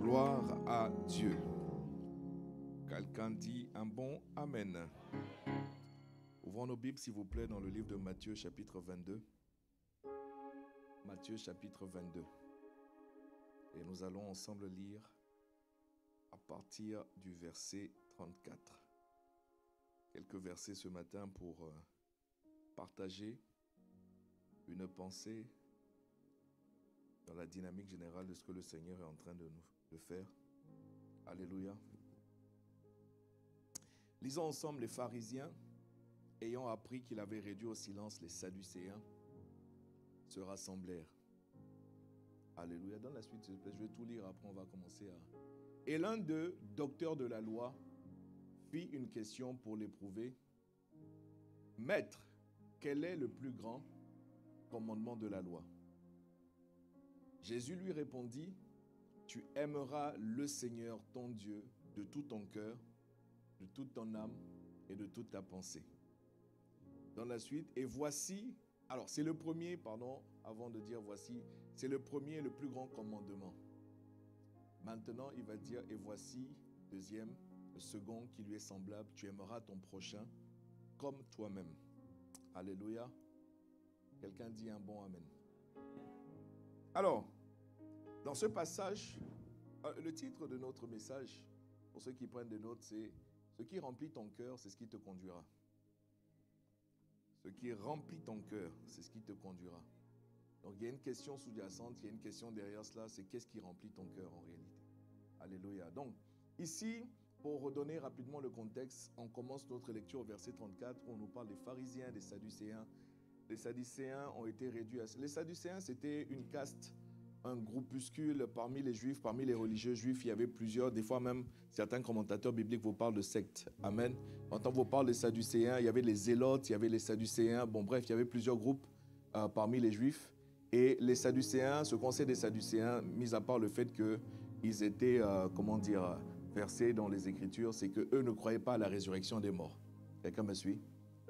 Gloire à Dieu. Quelqu'un dit un bon Amen. Ouvrons nos Bibles, s'il vous plaît, dans le livre de Matthieu, chapitre 22. Matthieu, chapitre 22. Et nous allons ensemble lire à partir du verset 34. Quelques versets ce matin pour partager une pensée dans la dynamique générale de ce que le Seigneur est en train de faire. Alléluia. Lisons ensemble. Les pharisiens, ayant appris qu'il avait réduit au silence les sadducéens, se rassemblèrent. Alléluia. Donne la suite, s'il te plaît. Je vais tout lire, après on va commencer à... Et l'un d'eux, docteur de la loi, fit une question pour l'éprouver. Maître, quel est le plus grand commandement de la loi? Jésus lui répondit, tu aimeras le Seigneur ton Dieu de tout ton cœur, de toute ton âme et de toute ta pensée. Dans la suite, et voici, alors c'est le premier, pardon, avant de dire voici, c'est le premier et le plus grand commandement. Maintenant, il va dire, et voici, deuxième, le second qui lui est semblable, tu aimeras ton prochain comme toi-même. Alléluia. Quelqu'un dit un bon Amen. Alors, dans ce passage, le titre de notre message, pour ceux qui prennent des notes, c'est « Ce qui remplit ton cœur, c'est ce qui te conduira ». Ce qui remplit ton cœur, c'est ce qui te conduira. Donc, il y a une question sous-jacente, il y a une question derrière cela, c'est qu'est-ce qui remplit ton cœur en réalité. Alléluia. Donc, ici, pour redonner rapidement le contexte, on commence notre lecture au verset 34, où on nous parle des pharisiens, des sadducéens. Les sadducéens ont été réduits à... Les sadducéens, c'était une caste, un groupuscule parmi les juifs, parmi les religieux juifs. Il y avait plusieurs, des fois même, certains commentateurs bibliques vous parlent de sectes. Amen. Quand on vous parle des sadducéens, il y avait les zélotes, il y avait les sadducéens. Bon, bref, il y avait plusieurs groupes parmi les juifs. Et les sadducéens, ce conseil des sadducéens, mis à part le fait qu'ils étaient, versés dans les Écritures, c'est qu'eux ne croyaient pas à la résurrection des morts. Quelqu'un me suit?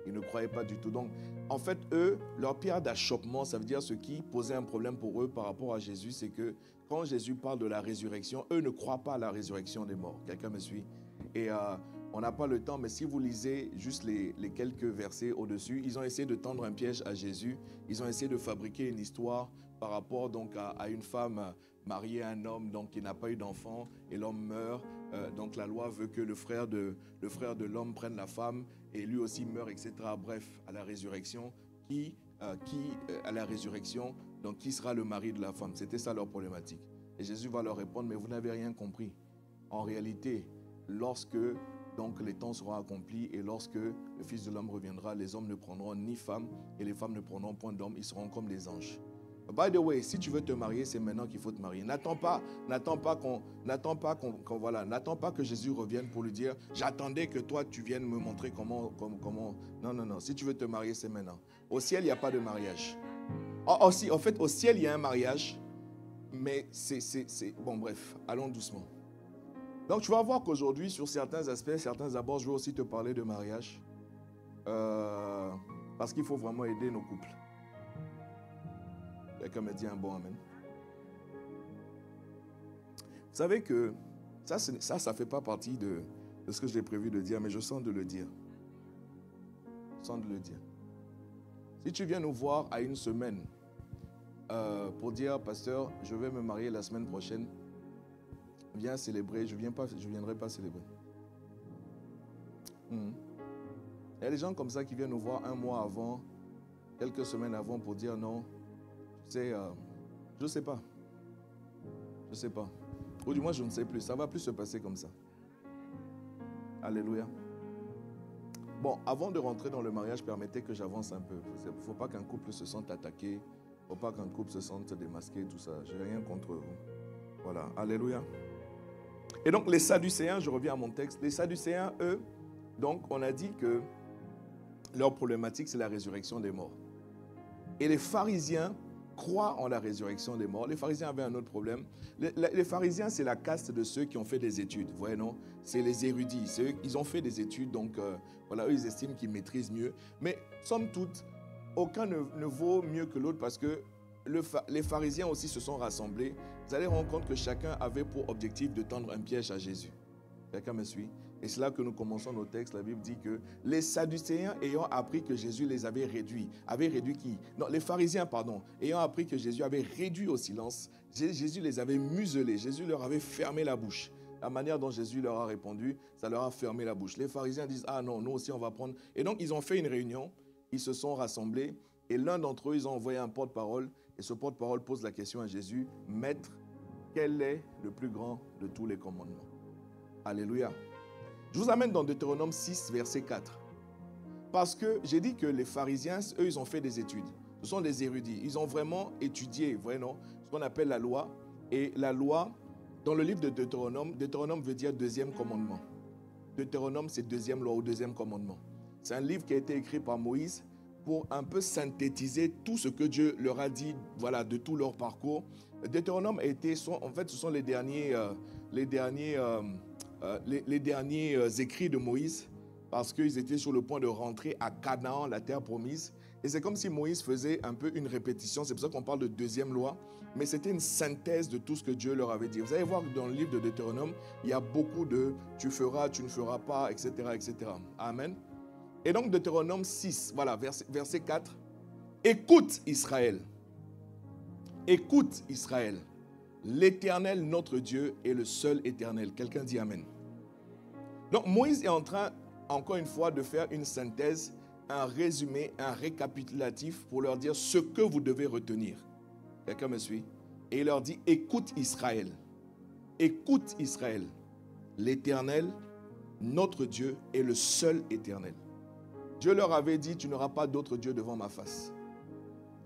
Ils ne croyaient pas du tout. Donc, en fait, eux, leur pierre d'achoppement, ça veut dire ce qui posait un problème pour eux par rapport à Jésus, c'est que quand Jésus parle de la résurrection, eux ne croient pas à la résurrection des morts. Quelqu'un me suit? Et on n'a pas le temps, mais si vous lisez juste les quelques versets au-dessus, ils ont essayé de tendre un piège à Jésus. Ils ont essayé de fabriquer une histoire par rapport donc à une femme mariée à un homme donc, qui n'a pas eu d'enfant et l'homme meurt. Donc la loi veut que le frère de l'homme prenne la femme et lui aussi meurt, etc. Bref, à la résurrection, à la résurrection, donc qui sera le mari de la femme? C'était ça leur problématique. Et Jésus va leur répondre, mais vous n'avez rien compris. En réalité, lorsque donc les temps seront accomplis et lorsque le Fils de l'homme reviendra, les hommes ne prendront ni femme et les femmes ne prendront point d'homme, ils seront comme les anges. By the way, si tu veux te marier, c'est maintenant qu'il faut te marier. N'attends pas que Jésus revienne pour lui dire « J'attendais que toi, tu viennes me montrer comment... » Non. Si tu veux te marier, c'est maintenant. Au ciel, il n'y a pas de mariage. En fait, au ciel, il y a un mariage, mais c'est... Bon, bref, allons doucement. Donc, tu vas voir qu'aujourd'hui, sur certains aspects, certains abords, je vais aussi te parler de mariage. Parce qu'il faut vraiment aider nos couples. Quelqu'un me dit un bon Amen. Vous savez que ça ne fait pas partie de ce que j'ai prévu de dire, mais je sens de le dire. Je sens de le dire. Si tu viens nous voir à une semaine pour dire, pasteur, je vais me marier la semaine prochaine, viens célébrer, je ne viendrai pas célébrer. Il y a des gens comme ça qui viennent nous voir un mois avant, quelques semaines avant pour dire non. Je ne sais pas. Je ne sais pas. Ou du moins, je ne sais plus. Ça ne va plus se passer comme ça. Alléluia. Bon, avant de rentrer dans le mariage, permettez que j'avance un peu. Il ne faut pas qu'un couple se sente attaqué. Il ne faut pas qu'un couple se sente démasqué, tout ça. Je n'ai rien contre vous. Voilà. Alléluia. Et donc, les Sadducéens, je reviens à mon texte. Les Sadducéens, eux, donc, on a dit que leur problématique, c'est la résurrection des morts. Et les pharisiens croient en la résurrection des morts. Les pharisiens avaient un autre problème. Les pharisiens, c'est la caste de ceux qui ont fait des études. Vous voyez, non? C'est les érudits. Ils ont fait des études, donc voilà, eux, ils estiment qu'ils maîtrisent mieux. Mais, somme toute, aucun ne vaut mieux que l'autre parce que les pharisiens aussi se sont rassemblés, vous allez rendre compte que chacun avait pour objectif de tendre un piège à Jésus. Quelqu'un me suit? Et c'est là que nous commençons nos textes. La Bible dit que les Sadducéens ayant appris que Jésus les avait réduits qui? Non, les pharisiens, pardon, ayant appris que Jésus avait réduit au silence, Jésus les avait muselés, Jésus leur avait fermé la bouche. La manière dont Jésus leur a répondu, ça leur a fermé la bouche. Les pharisiens disent, ah non, nous aussi on va prendre. Et donc ils ont fait une réunion, ils se sont rassemblés, et l'un d'entre eux, ils ont envoyé un porte-parole, et ce porte-parole pose la question à Jésus, Maître, quel est le plus grand de tous les commandements? Alléluia. Je vous amène dans Deutéronome 6, verset 4. Parce que j'ai dit que les pharisiens, eux, ils ont fait des études. Ce sont des érudits. Ils ont vraiment étudié, vraiment, ce qu'on appelle la loi. Et la loi, dans le livre de Deutéronome, Deutéronome veut dire deuxième commandement. Deutéronome, c'est deuxième loi ou deuxième commandement. C'est un livre qui a été écrit par Moïse pour un peu synthétiser tout ce que Dieu leur a dit, voilà, de tout leur parcours. Deutéronome a été, en fait, ce sont les derniers écrits de Moïse, parce qu'ils étaient sur le point de rentrer à Canaan, la terre promise. Et c'est comme si Moïse faisait un peu une répétition. C'est pour ça qu'on parle de deuxième loi. Mais c'était une synthèse de tout ce que Dieu leur avait dit. Vous allez voir que dans le livre de Deutéronome, il y a beaucoup de « tu feras, tu ne feras pas », etc., etc. Amen. Et donc Deutéronome 6, voilà, verset 4. « Écoute Israël, écoute Israël, l'Éternel notre Dieu est le seul éternel. » Quelqu'un dit Amen. Donc Moïse est en train, encore une fois, de faire une synthèse, un résumé, un récapitulatif pour leur dire ce que vous devez retenir. Quelqu'un me suit? Et il leur dit, écoute Israël, l'Éternel, notre Dieu, est le seul éternel. Dieu leur avait dit, tu n'auras pas d'autre Dieu devant ma face.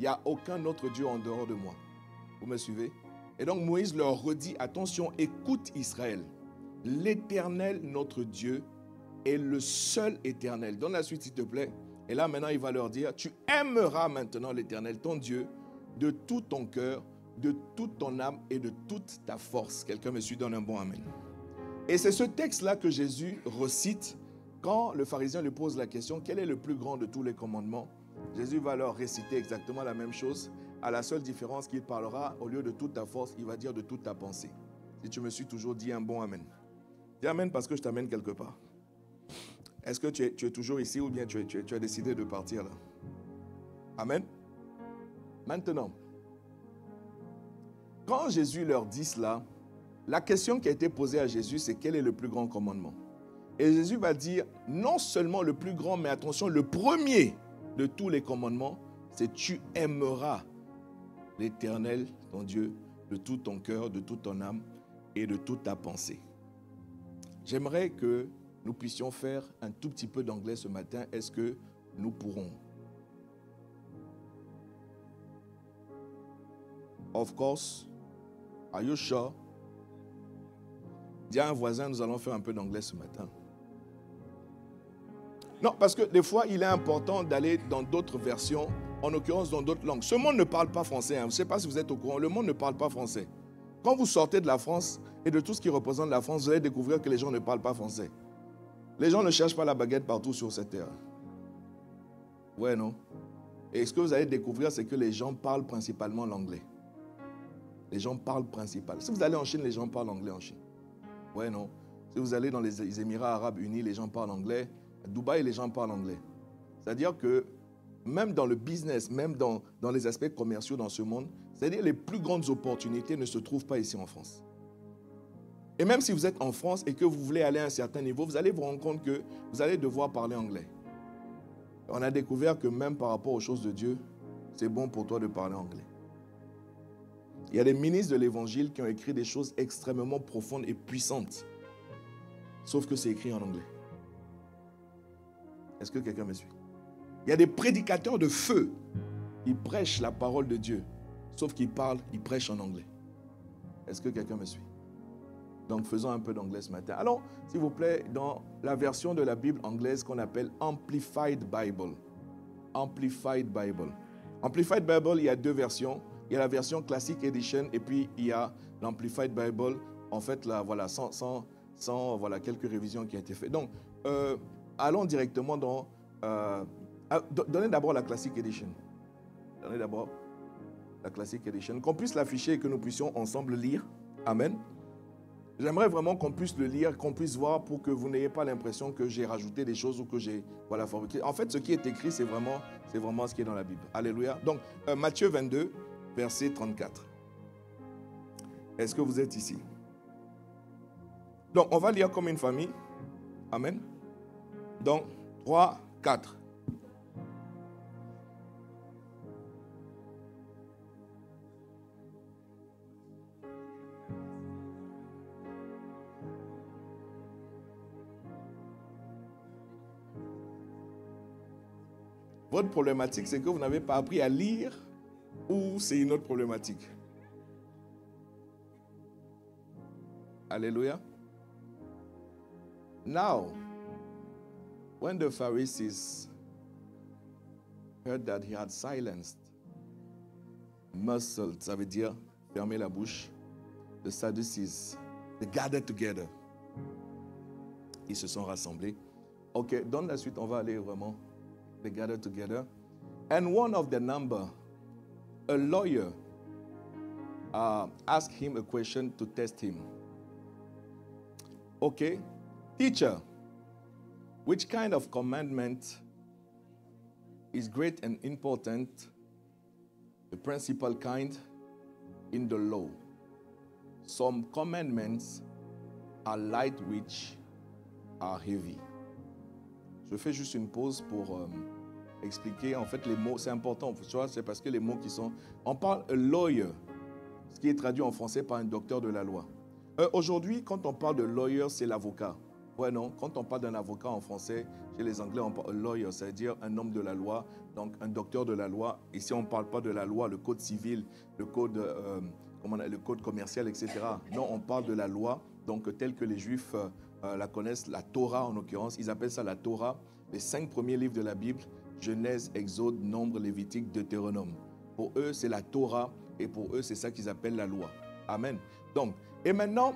Il n'y a aucun autre Dieu en dehors de moi. Vous me suivez? Et donc Moïse leur redit, attention, écoute Israël. L'Éternel, notre Dieu, est le seul éternel. Donne la suite, s'il te plaît. Et là, maintenant, il va leur dire, tu aimeras maintenant l'Éternel, ton Dieu, de tout ton cœur, de toute ton âme et de toute ta force. Quelqu'un me suit, donne un bon amen. Et c'est ce texte-là que Jésus recite quand le pharisien lui pose la question, quel est le plus grand de tous les commandements? Jésus va leur réciter exactement la même chose, à la seule différence qu'il parlera, au lieu de toute ta force, il va dire de toute ta pensée. Si tu me suis toujours, dis un bon amen. Dis amen parce que je t'amène quelque part. Est-ce que tu es toujours ici ou bien tu as décidé de partir là? Amen. Maintenant, quand Jésus leur dit cela, la question qui a été posée à Jésus, c'est quel est le plus grand commandement? Et Jésus va dire, non seulement le plus grand, mais attention, le premier de tous les commandements, c'est tu aimeras l'Éternel, ton Dieu, de tout ton cœur, de toute ton âme et de toute ta pensée. J'aimerais que nous puissions faire un tout petit peu d'anglais ce matin. Est-ce que nous pourrons? Of course. Are you sure? Dis à un voisin, nous allons faire un peu d'anglais ce matin. Non, parce que des fois, il est important d'aller dans d'autres versions, en l'occurrence dans d'autres langues. Ce monde ne parle pas français. Je ne sais pas si vous êtes au courant. Le monde ne parle pas français. Quand vous sortez de la France et de tout ce qui représente la France, vous allez découvrir que les gens ne parlent pas français. Les gens ne cherchent pas la baguette partout sur cette terre. Ouais, non? Et ce que vous allez découvrir, c'est que les gens parlent principalement l'anglais. Les gens parlent principalement. Si vous allez en Chine, les gens parlent anglais en Chine. Ouais, non? Si vous allez dans les Émirats Arabes Unis, les gens parlent anglais. À Dubaï, les gens parlent anglais. C'est-à-dire que même dans le business, même dans les aspects commerciaux dans ce monde, c'est-à-dire les plus grandes opportunités ne se trouvent pas ici en France. Et même si vous êtes en France et que vous voulez aller à un certain niveau, vous allez vous rendre compte que vous allez devoir parler anglais. On a découvert que même par rapport aux choses de Dieu, c'est bon pour toi de parler anglais. Il y a des ministres de l'Évangile qui ont écrit des choses extrêmement profondes et puissantes. Sauf que c'est écrit en anglais. Est-ce que quelqu'un me suit? Il y a des prédicateurs de feu. Ils prêchent la parole de Dieu. Sauf qu'ils prêchent en anglais. Est-ce que quelqu'un me suit? Donc faisons un peu d'anglais ce matin. Alors, s'il vous plaît, dans la version de la Bible anglaise qu'on appelle Amplified Bible. Amplified Bible. Amplified Bible, il y a deux versions. Il y a la version Classic Edition et puis il y a l'Amplified Bible. En fait, là, voilà, sans voilà, quelques révisions qui ont été faites. Donc, allons directement dans... donnez d'abord la Classic Edition. Donnez d'abord. la Classic Edition, qu'on puisse l'afficher et que nous puissions ensemble lire. Amen. J'aimerais vraiment qu'on puisse le lire, qu'on puisse voir pour que vous n'ayez pas l'impression que j'ai rajouté des choses ou que j'ai fabriqué. En fait, ce qui est écrit, c'est vraiment ce qui est dans la Bible. Alléluia. Donc, Matthieu 22, verset 34. Est-ce que vous êtes ici? Donc, on va lire comme une famille. Amen. Donc, 3, 4. Votre problématique, c'est que vous n'avez pas appris à lire ou c'est une autre problématique? Alléluia. Now, when the Pharisees heard that he had silenced, muzzled, ça veut dire fermer la bouche, the Sadducees, they gathered together. Ils se sont rassemblés. Ok, dans la suite, on va aller vraiment. They gathered together. And one of the number, a lawyer, asked him a question to test him. Okay, teacher, which kind of commandment is great and important, the principal kind in the law? Some commandments are light, which are heavy. Je fais juste une pause pour expliquer. En fait, les mots, c'est important. Tu vois, c'est parce que les mots qui sont... On parle lawyer, ce qui est traduit en français par un docteur de la loi. Aujourd'hui, quand on parle de lawyer, c'est l'avocat. Ouais, non? Quand on parle d'un avocat en français, chez les Anglais, on parle lawyer, c'est-à-dire un homme de la loi, donc un docteur de la loi. Ici, on ne parle pas de la loi, le code civil, le code, le code commercial, etc. Non, on parle de la loi, donc tel que les Juifs la connaissent, la Torah en l'occurrence. Ils appellent ça la Torah, les 5 premiers livres de la Bible, Genèse, Exode, Nombre, Lévitique, Deutéronome. Pour eux, c'est la Torah et pour eux, c'est ça qu'ils appellent la loi. Amen. Donc, et maintenant,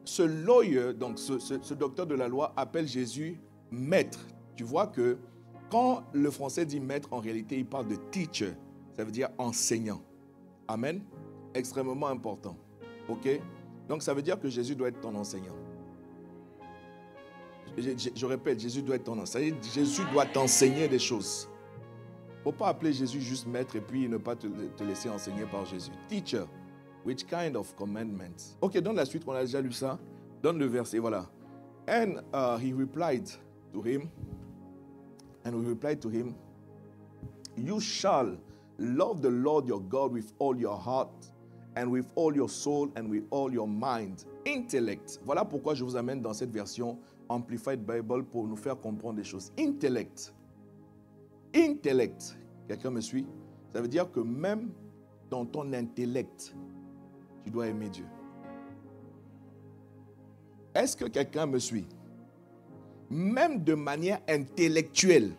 ce lawyer, donc ce docteur de la loi, appelle Jésus maître. Tu vois que quand le français dit maître, en réalité, il parle de teacher. Ça veut dire enseignant. Amen. Extrêmement important. OK? Donc, ça veut dire que Jésus doit être ton enseignant. Je répète, Jésus doit être ton enseignant. Jésus doit t'enseigner des choses. Il ne faut pas appeler Jésus juste maître et puis ne pas te laisser enseigner par Jésus. Teacher, which kind of commandments? Ok, dans la suite, on a déjà lu ça. Donne le verset, voilà. And he replied to him, you shall love the Lord your God with all your heart and with all your soul and with all your mind. Intellect. Voilà pourquoi je vous amène dans cette version Amplified Bible pour nous faire comprendre des choses. Intellect. Intellect. Quelqu'un me suit? Ça veut dire que même dans ton intellect, tu dois aimer Dieu. Est-ce que quelqu'un me suit? Même de manière intellectuelle,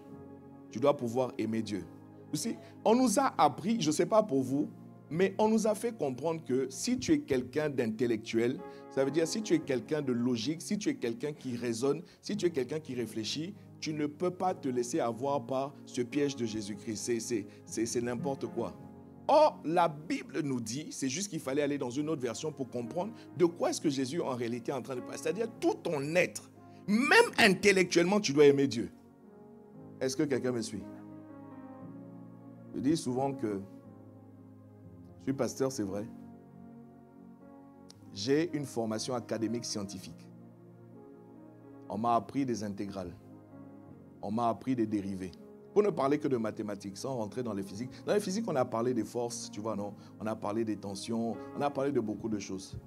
tu dois pouvoir aimer Dieu. Vous savez, on nous a appris, je ne sais pas pour vous, mais on nous a fait comprendre que si tu es quelqu'un d'intellectuel, ça veut dire si tu es quelqu'un de logique, si tu es quelqu'un qui raisonne, si tu es quelqu'un qui réfléchit, tu ne peux pas te laisser avoir par ce piège de Jésus-Christ. C'est n'importe quoi. Or, la Bible nous dit, c'est juste qu'il fallait aller dans une autre version pour comprendre de quoi est-ce que Jésus en réalité est en train de parler. C'est-à-dire tout ton être, même intellectuellement, tu dois aimer Dieu. Est-ce que quelqu'un me suit? Je dis souvent que je suis pasteur, c'est vrai. J'ai une formation académique scientifique. On m'a appris des intégrales. On m'a appris des dérivés. Pour ne parler que de mathématiques, sans rentrer dans les physiques. Dans les physiques, on a parlé des forces, tu vois, non? On a parlé des tensions, on a parlé de beaucoup de choses.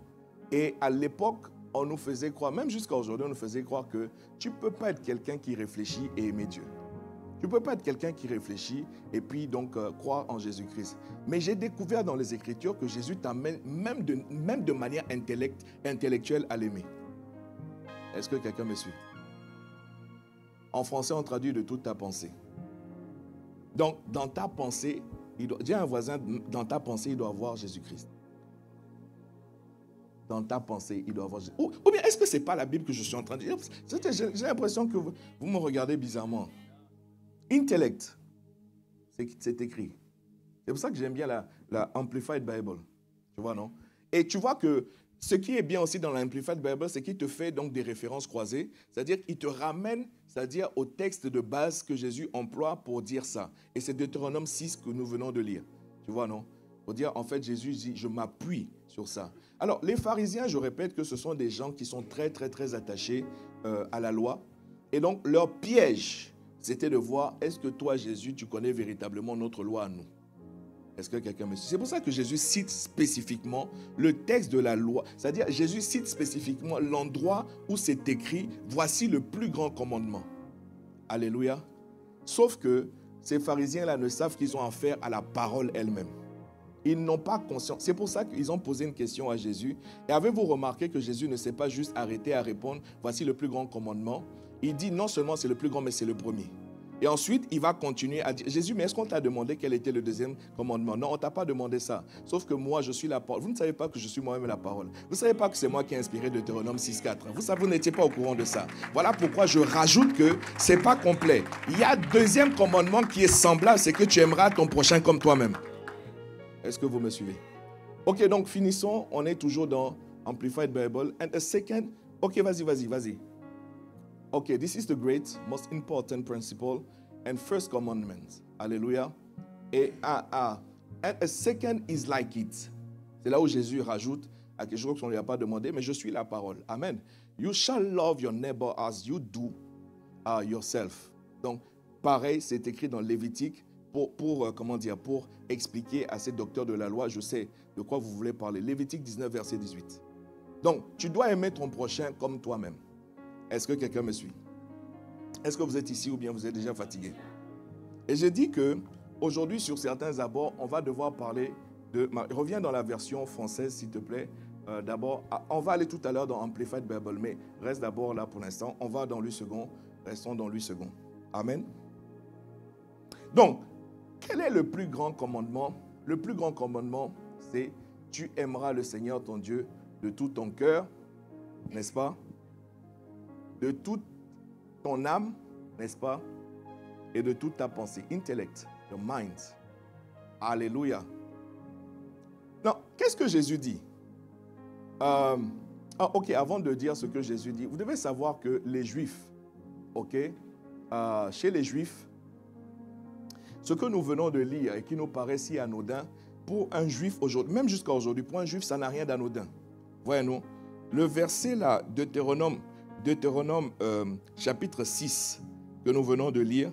Et à l'époque, on nous faisait croire, même jusqu'à aujourd'hui, on nous faisait croire que tu ne peux pas être quelqu'un qui réfléchit et aimer Dieu. Tu ne peux pas être quelqu'un qui réfléchit et puis donc croire en Jésus-Christ. Mais j'ai découvert dans les Écritures que Jésus t'amène même de manière intellectuelle à l'aimer. Est-ce que quelqu'un me suit? En français, on traduit de toute ta pensée. Donc, dans ta pensée, dis à un voisin, dans ta pensée, il doit avoir Jésus-Christ. Dans ta pensée, il doit avoir Jésus. Ou bien, est-ce que ce n'est pas la Bible que je suis en train de dire? J'ai l'impression que vous me regardez bizarrement. Intellect, c'est écrit. C'est pour ça que j'aime bien la Amplified Bible. Tu vois, non? Et tu vois que ce qui est bien aussi dans l'Amplified Bible, c'est qu'il te fait donc des références croisées. C'est-à-dire qu'il te ramène, c'est-à-dire au texte de base que Jésus emploie pour dire ça. Et c'est Deutéronome 6 que nous venons de lire. Tu vois, non? Pour dire, en fait, Jésus dit, je m'appuie sur ça. Alors, les pharisiens, je répète que ce sont des gens qui sont très, très, très attachés à la loi. Et donc, leur piège, c'était de voir, est-ce que toi, Jésus, tu connais véritablement notre loi à nous? Est-ce que quelqu'un me suit? C'est pour ça que Jésus cite spécifiquement le texte de la loi. C'est-à-dire, Jésus cite spécifiquement l'endroit où c'est écrit, voici le plus grand commandement. Alléluia. Sauf que ces pharisiens-là ne savent qu'ils ont affaire à la parole elle-même. Ils n'ont pas conscience. C'est pour ça qu'ils ont posé une question à Jésus. Et avez-vous remarqué que Jésus ne s'est pas juste arrêté à répondre, voici le plus grand commandement. Il dit non seulement c'est le plus grand, mais c'est le premier. Et ensuite, il va continuer à dire, Jésus, mais est-ce qu'on t'a demandé quel était le deuxième commandement? Non, on ne t'a pas demandé ça. Sauf que moi, je suis la parole. Vous ne savez pas que je suis moi-même la parole. Vous ne savez pas que c'est moi qui ai inspiré Deutéronome 6.4. Vous n'étiez pas au courant de ça. Voilà pourquoi je rajoute que ce n'est pas complet. Il y a un deuxième commandement qui est semblable, c'est que tu aimeras ton prochain comme toi-même. Est-ce que vous me suivez? Ok, donc finissons. On est toujours dans Amplified Bible. And a second, ok, vas-y. Okay, this is the great, most important principle and first commandment. Hallelujah. And a second is like it. C'est là où Jésus rajoute à quelque chose qu'on ne lui a pas demandé, mais je suis la parole. Amen. You shall love your neighbor as you do yourself. Donc, pareil, c'est écrit dans Lévitique pour expliquer à ces docteurs de la loi, je sais de quoi vous voulez parler. Lévitique 19, verset 18. Donc, tu dois aimer ton prochain comme toi-même. Est-ce que quelqu'un me suit? Est-ce que vous êtes ici ou bien vous êtes déjà fatigué? Et j'ai dit que aujourd'hui, sur certains abords, on va devoir parler de... Reviens dans la version française, s'il te plaît. D'abord, on va aller tout à l'heure dans Amplified Bible, mais reste d'abord là pour l'instant. On va dans lui second. Restons dans lui second. Amen. Donc, quel est le plus grand commandement? Le plus grand commandement, c'est tu aimeras le Seigneur ton Dieu de tout ton cœur, n'est-ce pas? De toute ton âme, n'est-ce pas? Et de toute ta pensée, intellect, your mind. Alléluia. Non, qu'est-ce que Jésus dit? Ok, avant de dire ce que Jésus dit, vous devez savoir que les Juifs, ok, chez les Juifs, ce que nous venons de lire et qui nous paraît si anodin, pour un Juif aujourd'hui, même jusqu'à aujourd'hui, pour un Juif, ça n'a rien d'anodin. Voyez-nous, le verset là, Deutéronome chapitre 6 que nous venons de lire,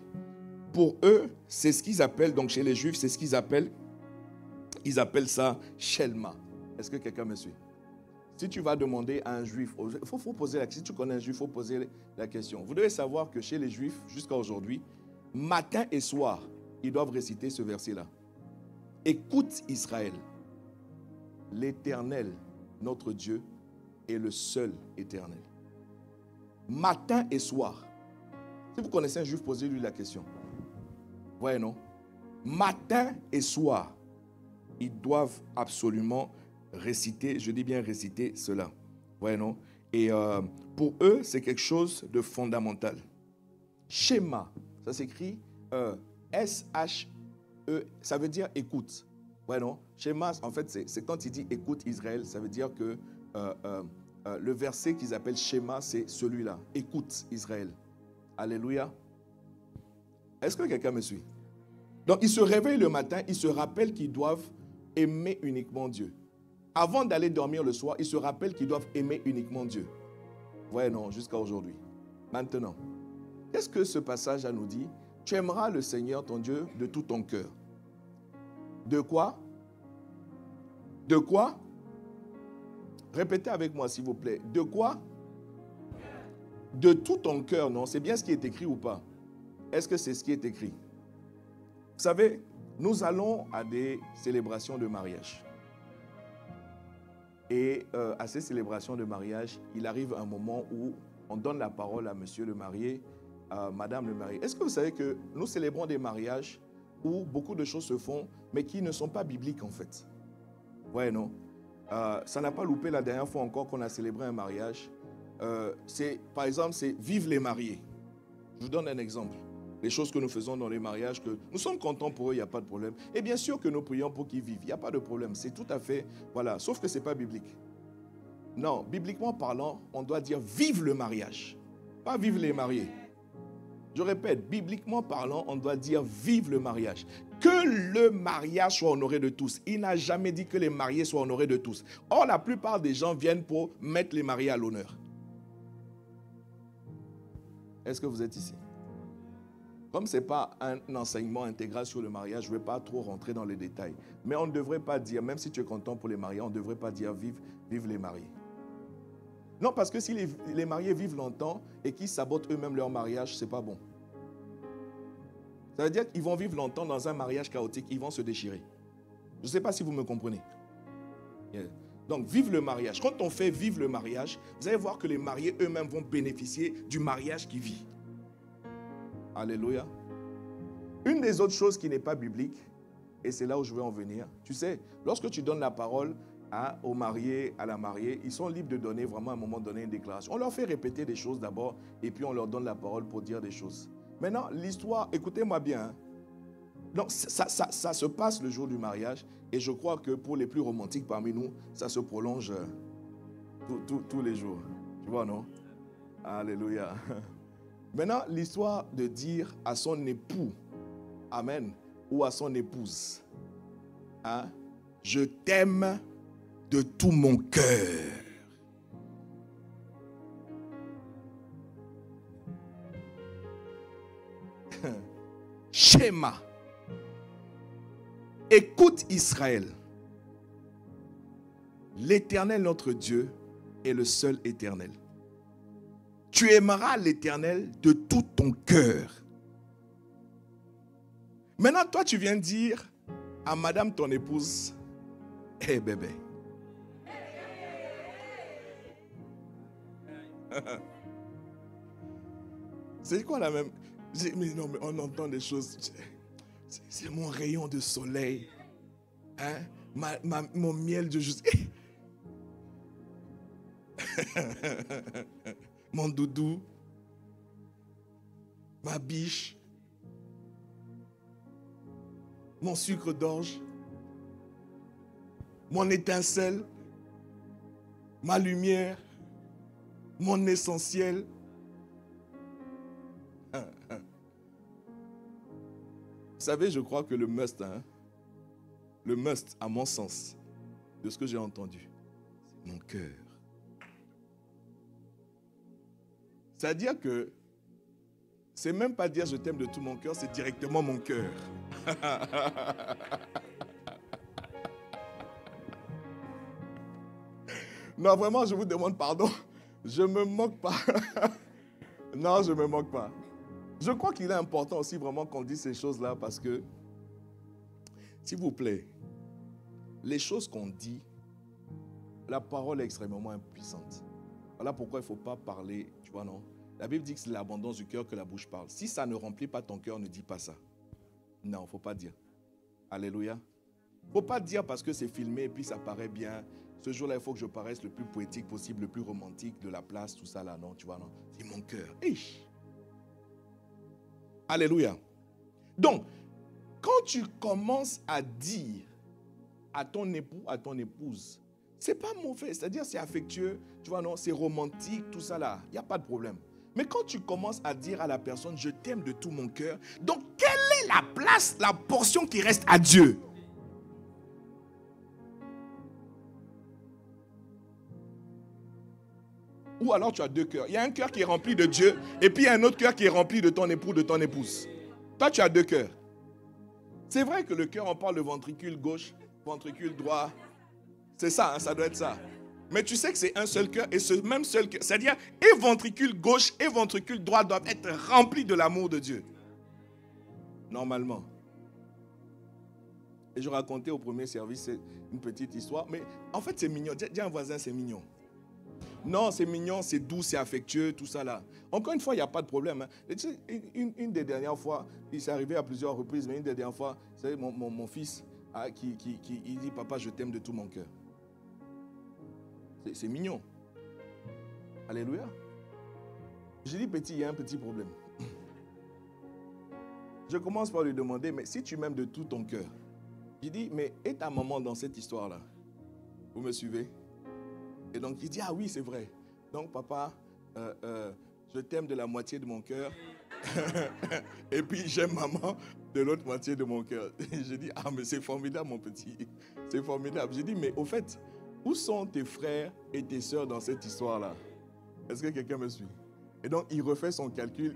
pour eux, c'est ce qu'ils appellent, donc chez les Juifs, c'est ce qu'ils appellent ça Shelma. Est-ce que quelqu'un me suit? Si tu vas demander à un Juif, il faut poser la question, si tu connais un Juif, il faut poser la question. Vous devez savoir que chez les Juifs, jusqu'à aujourd'hui, matin et soir, ils doivent réciter ce verset-là. Écoute Israël, l'Éternel, notre Dieu, est le seul éternel. Matin et soir. Si vous connaissez un Juif, posez-lui la question. Voyez, non? Matin et soir, ils doivent absolument réciter, je dis bien réciter cela. Voyez, non? Et pour eux, c'est quelque chose de fondamental. Schéma, ça s'écrit S-H-E, ça veut dire écoute. Ouais, non? Schéma, en fait, c'est quand il dit écoute Israël, ça veut dire que le verset qu'ils appellent schéma, c'est celui-là. Écoute Israël. Alléluia. Est-ce que quelqu'un me suit? Donc, ils se réveillent le matin, ils se rappellent qu'ils doivent aimer uniquement Dieu. Avant d'aller dormir le soir, ils se rappellent qu'ils doivent aimer uniquement Dieu. Ouais, non, jusqu'à aujourd'hui. Maintenant, qu'est-ce que ce passage nous dit? Tu aimeras le Seigneur, ton Dieu, de tout ton cœur. De quoi? De quoi? Répétez avec moi, s'il vous plaît. De quoi? De tout ton cœur, non? C'est bien ce qui est écrit ou pas? Est-ce que c'est ce qui est écrit? Vous savez, nous allons à des célébrations de mariage. Et à ces célébrations de mariage, il arrive un moment où on donne la parole à monsieur le marié, à madame le marié. Est-ce que vous savez que nous célébrons des mariages où beaucoup de choses se font, mais qui ne sont pas bibliques en fait? Ouais, non? Ça n'a pas loupé la dernière fois encore qu'on a célébré un mariage. Par exemple, c'est « Vive les mariés ». Je vous donne un exemple. les choses que nous faisons dans les mariages, que nous sommes contents pour eux, il n'y a pas de problème. Et bien sûr que nous prions pour qu'ils vivent, il n'y a pas de problème. C'est tout à fait, voilà, sauf que ce n'est pas biblique. Non, bibliquement parlant, on doit dire vive le mariage, pas vive les mariés. Je répète, bibliquement parlant, on doit dire vive le mariage. Que le mariage soit honoré de tous. Il n'a jamais dit que les mariés soient honorés de tous. Or, la plupart des gens viennent pour mettre les mariés à l'honneur. Est-ce que vous êtes ici? Comme ce n'est pas un enseignement intégral sur le mariage, je ne vais pas trop rentrer dans les détails. Mais on ne devrait pas dire, même si tu es content pour les mariés, on ne devrait pas dire vive les mariés. Non, parce que si les mariés vivent longtemps et qu'ils sabotent eux-mêmes leur mariage, ce n'est pas bon. Ça veut dire qu'ils vont vivre longtemps dans un mariage chaotique, ils vont se déchirer. Je ne sais pas si vous me comprenez. Yeah. Donc, vive le mariage. Quand on fait vivre le mariage, vous allez voir que les mariés eux-mêmes vont bénéficier du mariage qui vit. Alléluia. Une des autres choses qui n'est pas biblique, et c'est là où je veux en venir, tu sais, lorsque tu donnes la parole aux mariés, à la mariée, ils sont libres de donner vraiment à un moment donné une déclaration. On leur fait répéter des choses d'abord, et puis on leur donne la parole pour dire des choses. Maintenant, l'histoire, écoutez-moi bien, hein. Donc, ça se passe le jour du mariage, et je crois que pour les plus romantiques parmi nous, ça se prolonge tous les jours. Tu vois, non? Alléluia. Maintenant, l'histoire de dire à son époux, amen, ou à son épouse, hein, je t'aime de tout mon cœur. Schéma. Écoute Israël. L'Éternel notre Dieu est le seul éternel. Tu aimeras l'Éternel de tout ton cœur. Maintenant, toi, tu viens dire à madame ton épouse, hé bébé. C'est quoi la même? Mais non, mais on entend des choses. C'est mon rayon de soleil. Hein? Mon miel de juste. Mon doudou. Ma biche. Mon sucre d'orge. Mon étincelle. Ma lumière. Mon essentiel. Vous savez, je crois que le must, à mon sens, de ce que j'ai entendu, c'est mon cœur. C'est-à-dire que c'est même pas dire je t'aime de tout mon cœur, c'est directement mon cœur. Non, vraiment, je vous demande pardon. Je me moque pas. Non, je me moque pas. Je crois qu'il est important aussi vraiment qu'on dise ces choses-là parce que, s'il vous plaît, les choses qu'on dit, la parole est extrêmement puissante. Voilà pourquoi il ne faut pas parler, tu vois, non? La Bible dit que c'est l'abondance du cœur que la bouche parle. Si ça ne remplit pas ton cœur, ne dis pas ça. Non, il ne faut pas dire. Alléluia. Il ne faut pas dire parce que c'est filmé et puis ça paraît bien. Ce jour-là, il faut que je paraisse le plus poétique possible, le plus romantique de la place, tout ça là, non, tu vois, non? C'est mon cœur. Eish. Alléluia. Donc, quand tu commences à dire à ton époux, à ton épouse, c'est pas mauvais, c'est-à-dire c'est affectueux, tu vois, non, c'est romantique, tout ça là, il n'y a pas de problème. Mais quand tu commences à dire à la personne, je t'aime de tout mon cœur, donc quelle est la place, la portion qui reste à Dieu? Ou alors tu as deux cœurs. Il y a un cœur qui est rempli de Dieu et puis il y a un autre cœur qui est rempli de ton époux, de ton épouse. Toi, tu as deux cœurs. C'est vrai que le cœur, on parle de ventricule gauche, ventricule droit. C'est ça, hein, ça doit être ça. Mais tu sais que c'est un seul cœur et ce même seul cœur, c'est-à-dire et ventricule gauche et ventricule droit doivent être remplis de l'amour de Dieu. Normalement. Et je racontais au premier service une petite histoire, mais en fait c'est mignon. Dis à un voisin, c'est mignon. Non, c'est mignon, c'est doux, c'est affectueux, tout ça là. Encore une fois, il n'y a pas de problème. Hein. Une des dernières fois, il s'est arrivé à plusieurs reprises, mais une des dernières fois, vous savez, mon fils, il dit, papa, je t'aime de tout mon cœur. C'est mignon. Alléluia. J'ai dit, petit, il y a un petit problème. je commence par lui demander, mais si tu m'aimes de tout ton cœur, je dis, mais et ta maman dans cette histoire-là? Vous me suivez? Et donc, il dit, ah oui, c'est vrai. Donc, papa, je t'aime de la moitié de mon cœur. Et puis, j'aime maman de l'autre moitié de mon cœur. Je dis, ah, mais c'est formidable, mon petit. C'est formidable. Je dis, mais au fait, où sont tes frères et tes sœurs dans cette histoire-là? Est-ce que quelqu'un me suit? Et donc, il refait son calcul.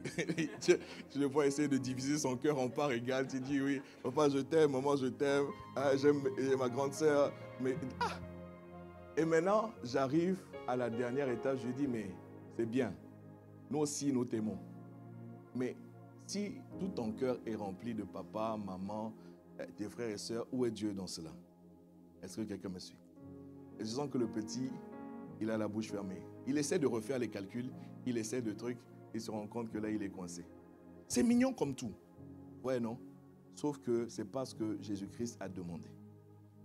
Je le vois essayer de diviser son cœur en parts égales. Tu dis, oui, papa, je t'aime, maman, je t'aime. Ah, j'aime ma grande sœur. Mais, ah! Et maintenant, j'arrive à la dernière étape. Je lui dis, mais c'est bien. Nous aussi, nous t'aimons. Mais si tout ton cœur est rempli de papa, maman, tes frères et sœurs, où est Dieu dans cela? Est-ce que quelqu'un me suit? Et je sens que le petit, il a la bouche fermée. Il essaie de refaire les calculs, il essaie de trucs, il se rend compte que là, il est coincé. C'est mignon comme tout. Ouais, non? Sauf que ce n'est pas ce que Jésus-Christ a demandé.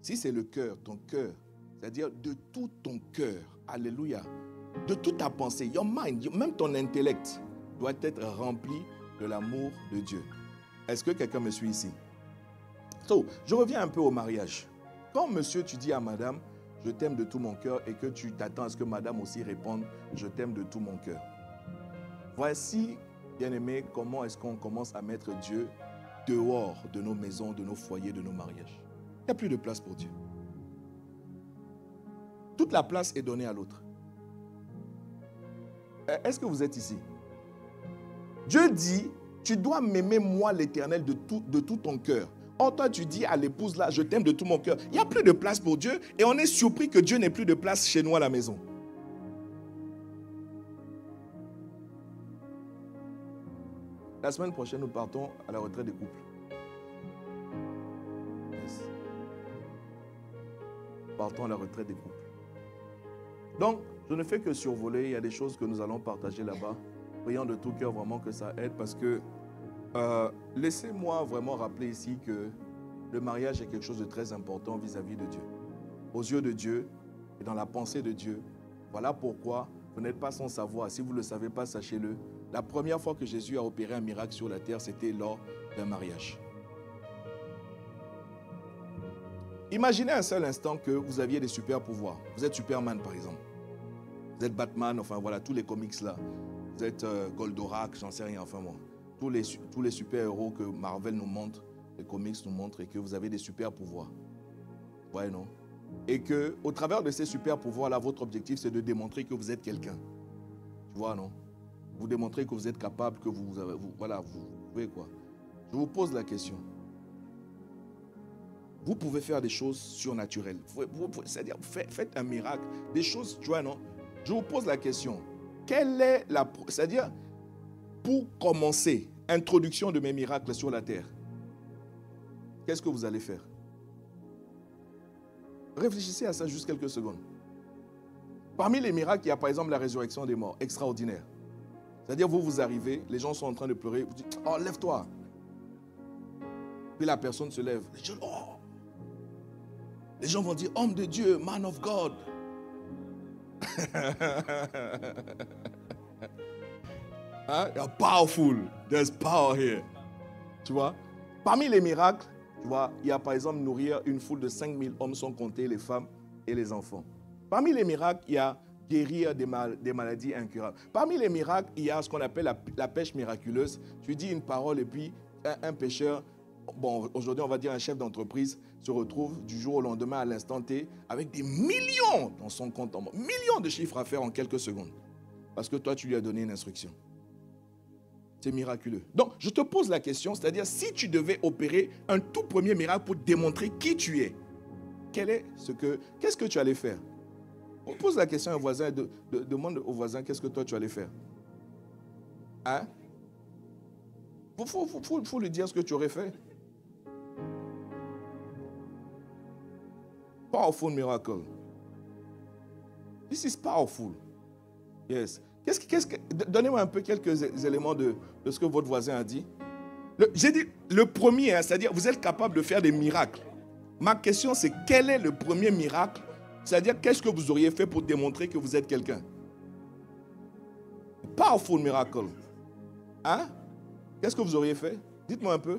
Si c'est le cœur, ton cœur, c'est-à-dire de tout ton cœur, alléluia, de toute ta pensée, your mind, même ton intellect doit être rempli de l'amour de Dieu. Est-ce que quelqu'un me suit ici? So, je reviens un peu au mariage. Quand monsieur, tu dis à madame, je t'aime de tout mon cœur, et que tu t'attends à ce que madame aussi réponde, je t'aime de tout mon cœur. Voici, bien-aimés, comment est-ce qu'on commence à mettre Dieu dehors de nos maisons, de nos foyers, de nos mariages. Il n'y a plus de place pour Dieu. Toute la place est donnée à l'autre. Est-ce que vous êtes ici? Dieu dit, tu dois m'aimer moi l'Éternel de tout ton cœur. Or toi tu dis à l'épouse là, je t'aime de tout mon cœur. Il n'y a plus de place pour Dieu et on est surpris que Dieu n'ait plus de place chez nous à la maison. La semaine prochaine, nous partons à la retraite des couples. Yes. Partons à la retraite des couples. Donc, je ne fais que survoler. Il y a des choses que nous allons partager là-bas. Prions de tout cœur vraiment que ça aide parce que laissez-moi vraiment rappeler ici que le mariage est quelque chose de très important vis-à-vis de Dieu. Aux yeux de Dieu et dans la pensée de Dieu. Voilà pourquoi vous n'êtes pas sans savoir. Si vous ne le savez pas, sachez-le. La première fois que Jésus a opéré un miracle sur la terre, c'était lors d'un mariage. Imaginez un seul instant que vous aviez des super pouvoirs. Vous êtes Superman par exemple. Vous êtes Batman, enfin voilà, tous les comics là. Vous êtes Goldorak, j'en sais rien, enfin moi. Tous les super-héros que Marvel nous montre, les comics nous montrent, et que vous avez des super-pouvoirs. Ouais, non? Et qu'au travers de ces super-pouvoirs-là, votre objectif, c'est de démontrer que vous êtes quelqu'un. Tu vois, non? Vous démontrez que vous êtes capable, que vous pouvez quoi. Je vous pose la question. Vous pouvez faire des choses surnaturelles. C'est-à-dire, faites un miracle, des choses, tu vois, non? Je vous pose la question. Quelle est c'est-à-dire, pour commencer, introduction de mes miracles sur la terre, qu'est-ce que vous allez faire? Réfléchissez à ça juste quelques secondes. Parmi les miracles, il y a par exemple la résurrection des morts, extraordinaire. C'est-à-dire, vous arrivez, les gens sont en train de pleurer, vous dites, oh, lève-toi. Puis la personne se lève. Les gens, oh. Les gens vont dire, homme de Dieu, man of God. Hein? You're powerful. There's power here. Tu vois? Parmi les miracles, tu vois, il y a par exemple nourrir une foule de 5000 hommes sans compter les femmes et les enfants. Parmi les miracles, il y a guérir des maladies incurables. Parmi les miracles, il y a ce qu'on appelle la pêche miraculeuse. Tu dis une parole et puis un pêcheur, bon, aujourd'hui on va dire un chef d'entreprise, se retrouve du jour au lendemain à l'instant T avec des millions dans son compte en banque. Millions de chiffres à faire en quelques secondes. Parce que toi, tu lui as donné une instruction. C'est miraculeux. Donc, je te pose la question, c'est-à-dire si tu devais opérer un tout premier miracle pour démontrer qui tu es, qu'est-ce que tu allais faire? On pose la question à un voisin et demande au voisin qu'est-ce que toi tu allais faire. Hein? Faut lui dire ce que tu aurais fait. Powerful miracle. This is powerful. Yes. Donnez-moi un peu quelques éléments de ce que votre voisin a dit. J'ai dit le premier, hein, c'est-à-dire vous êtes capable de faire des miracles. Ma question c'est quel est le premier miracle? C'est-à-dire qu'est-ce que vous auriez fait pour démontrer que vous êtes quelqu'un? Powerful miracle. Hein? Qu'est-ce que vous auriez fait? Dites-moi un peu.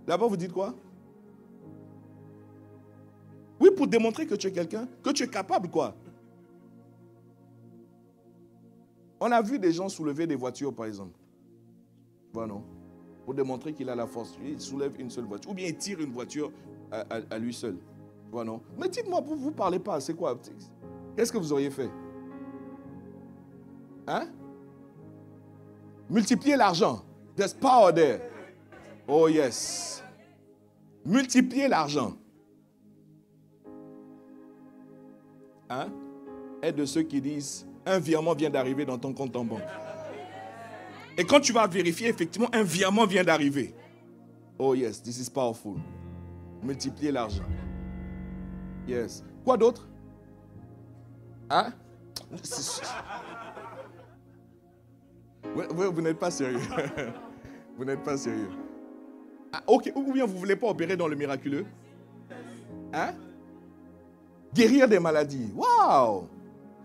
D'abord, vous dites quoi? Oui, pour démontrer que tu es quelqu'un, que tu es capable, quoi. On a vu des gens soulever des voitures, par exemple. Voilà, non? Pour démontrer qu'il a la force. Il soulève une seule voiture. Ou bien il tire une voiture à lui seul. Voilà, non? Mais dites-moi, vous ne parlez pas, c'est quoi? Qu'est-ce que vous auriez fait? Hein? Multiplier l'argent. There's power there. Oh yes. Multiplier l'argent. Hein? Est de ceux qui disent, un virement vient d'arriver dans ton compte en banque. Et quand tu vas vérifier, effectivement, un virement vient d'arriver. Oh yes, this is powerful. Multiplier l'argent. Yes. Quoi d'autre? Hein? Vous n'êtes pas sérieux. Vous n'êtes pas sérieux. Ah, ok, ou bien vous ne voulez pas opérer dans le miraculeux? Hein? Guérir des maladies. Waouh!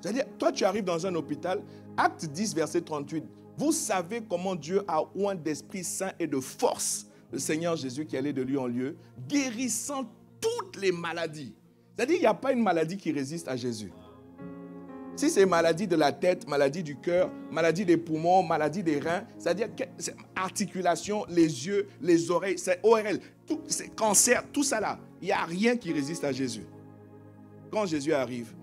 C'est-à-dire, toi, tu arrives dans un hôpital, Acte 10, verset 38. Vous savez comment Dieu a oint d'Esprit Saint et de force le Seigneur Jésus qui allait de lieu en lieu, guérissant toutes les maladies. C'est-à-dire, il n'y a pas une maladie qui résiste à Jésus. Si c'est maladie de la tête, maladie du cœur, maladie des poumons, maladie des reins, c'est-à-dire articulation, les yeux, les oreilles, c'est ORL, c'est cancer, tout ça là, il n'y a rien qui résiste à Jésus. Quand Jésus arrive,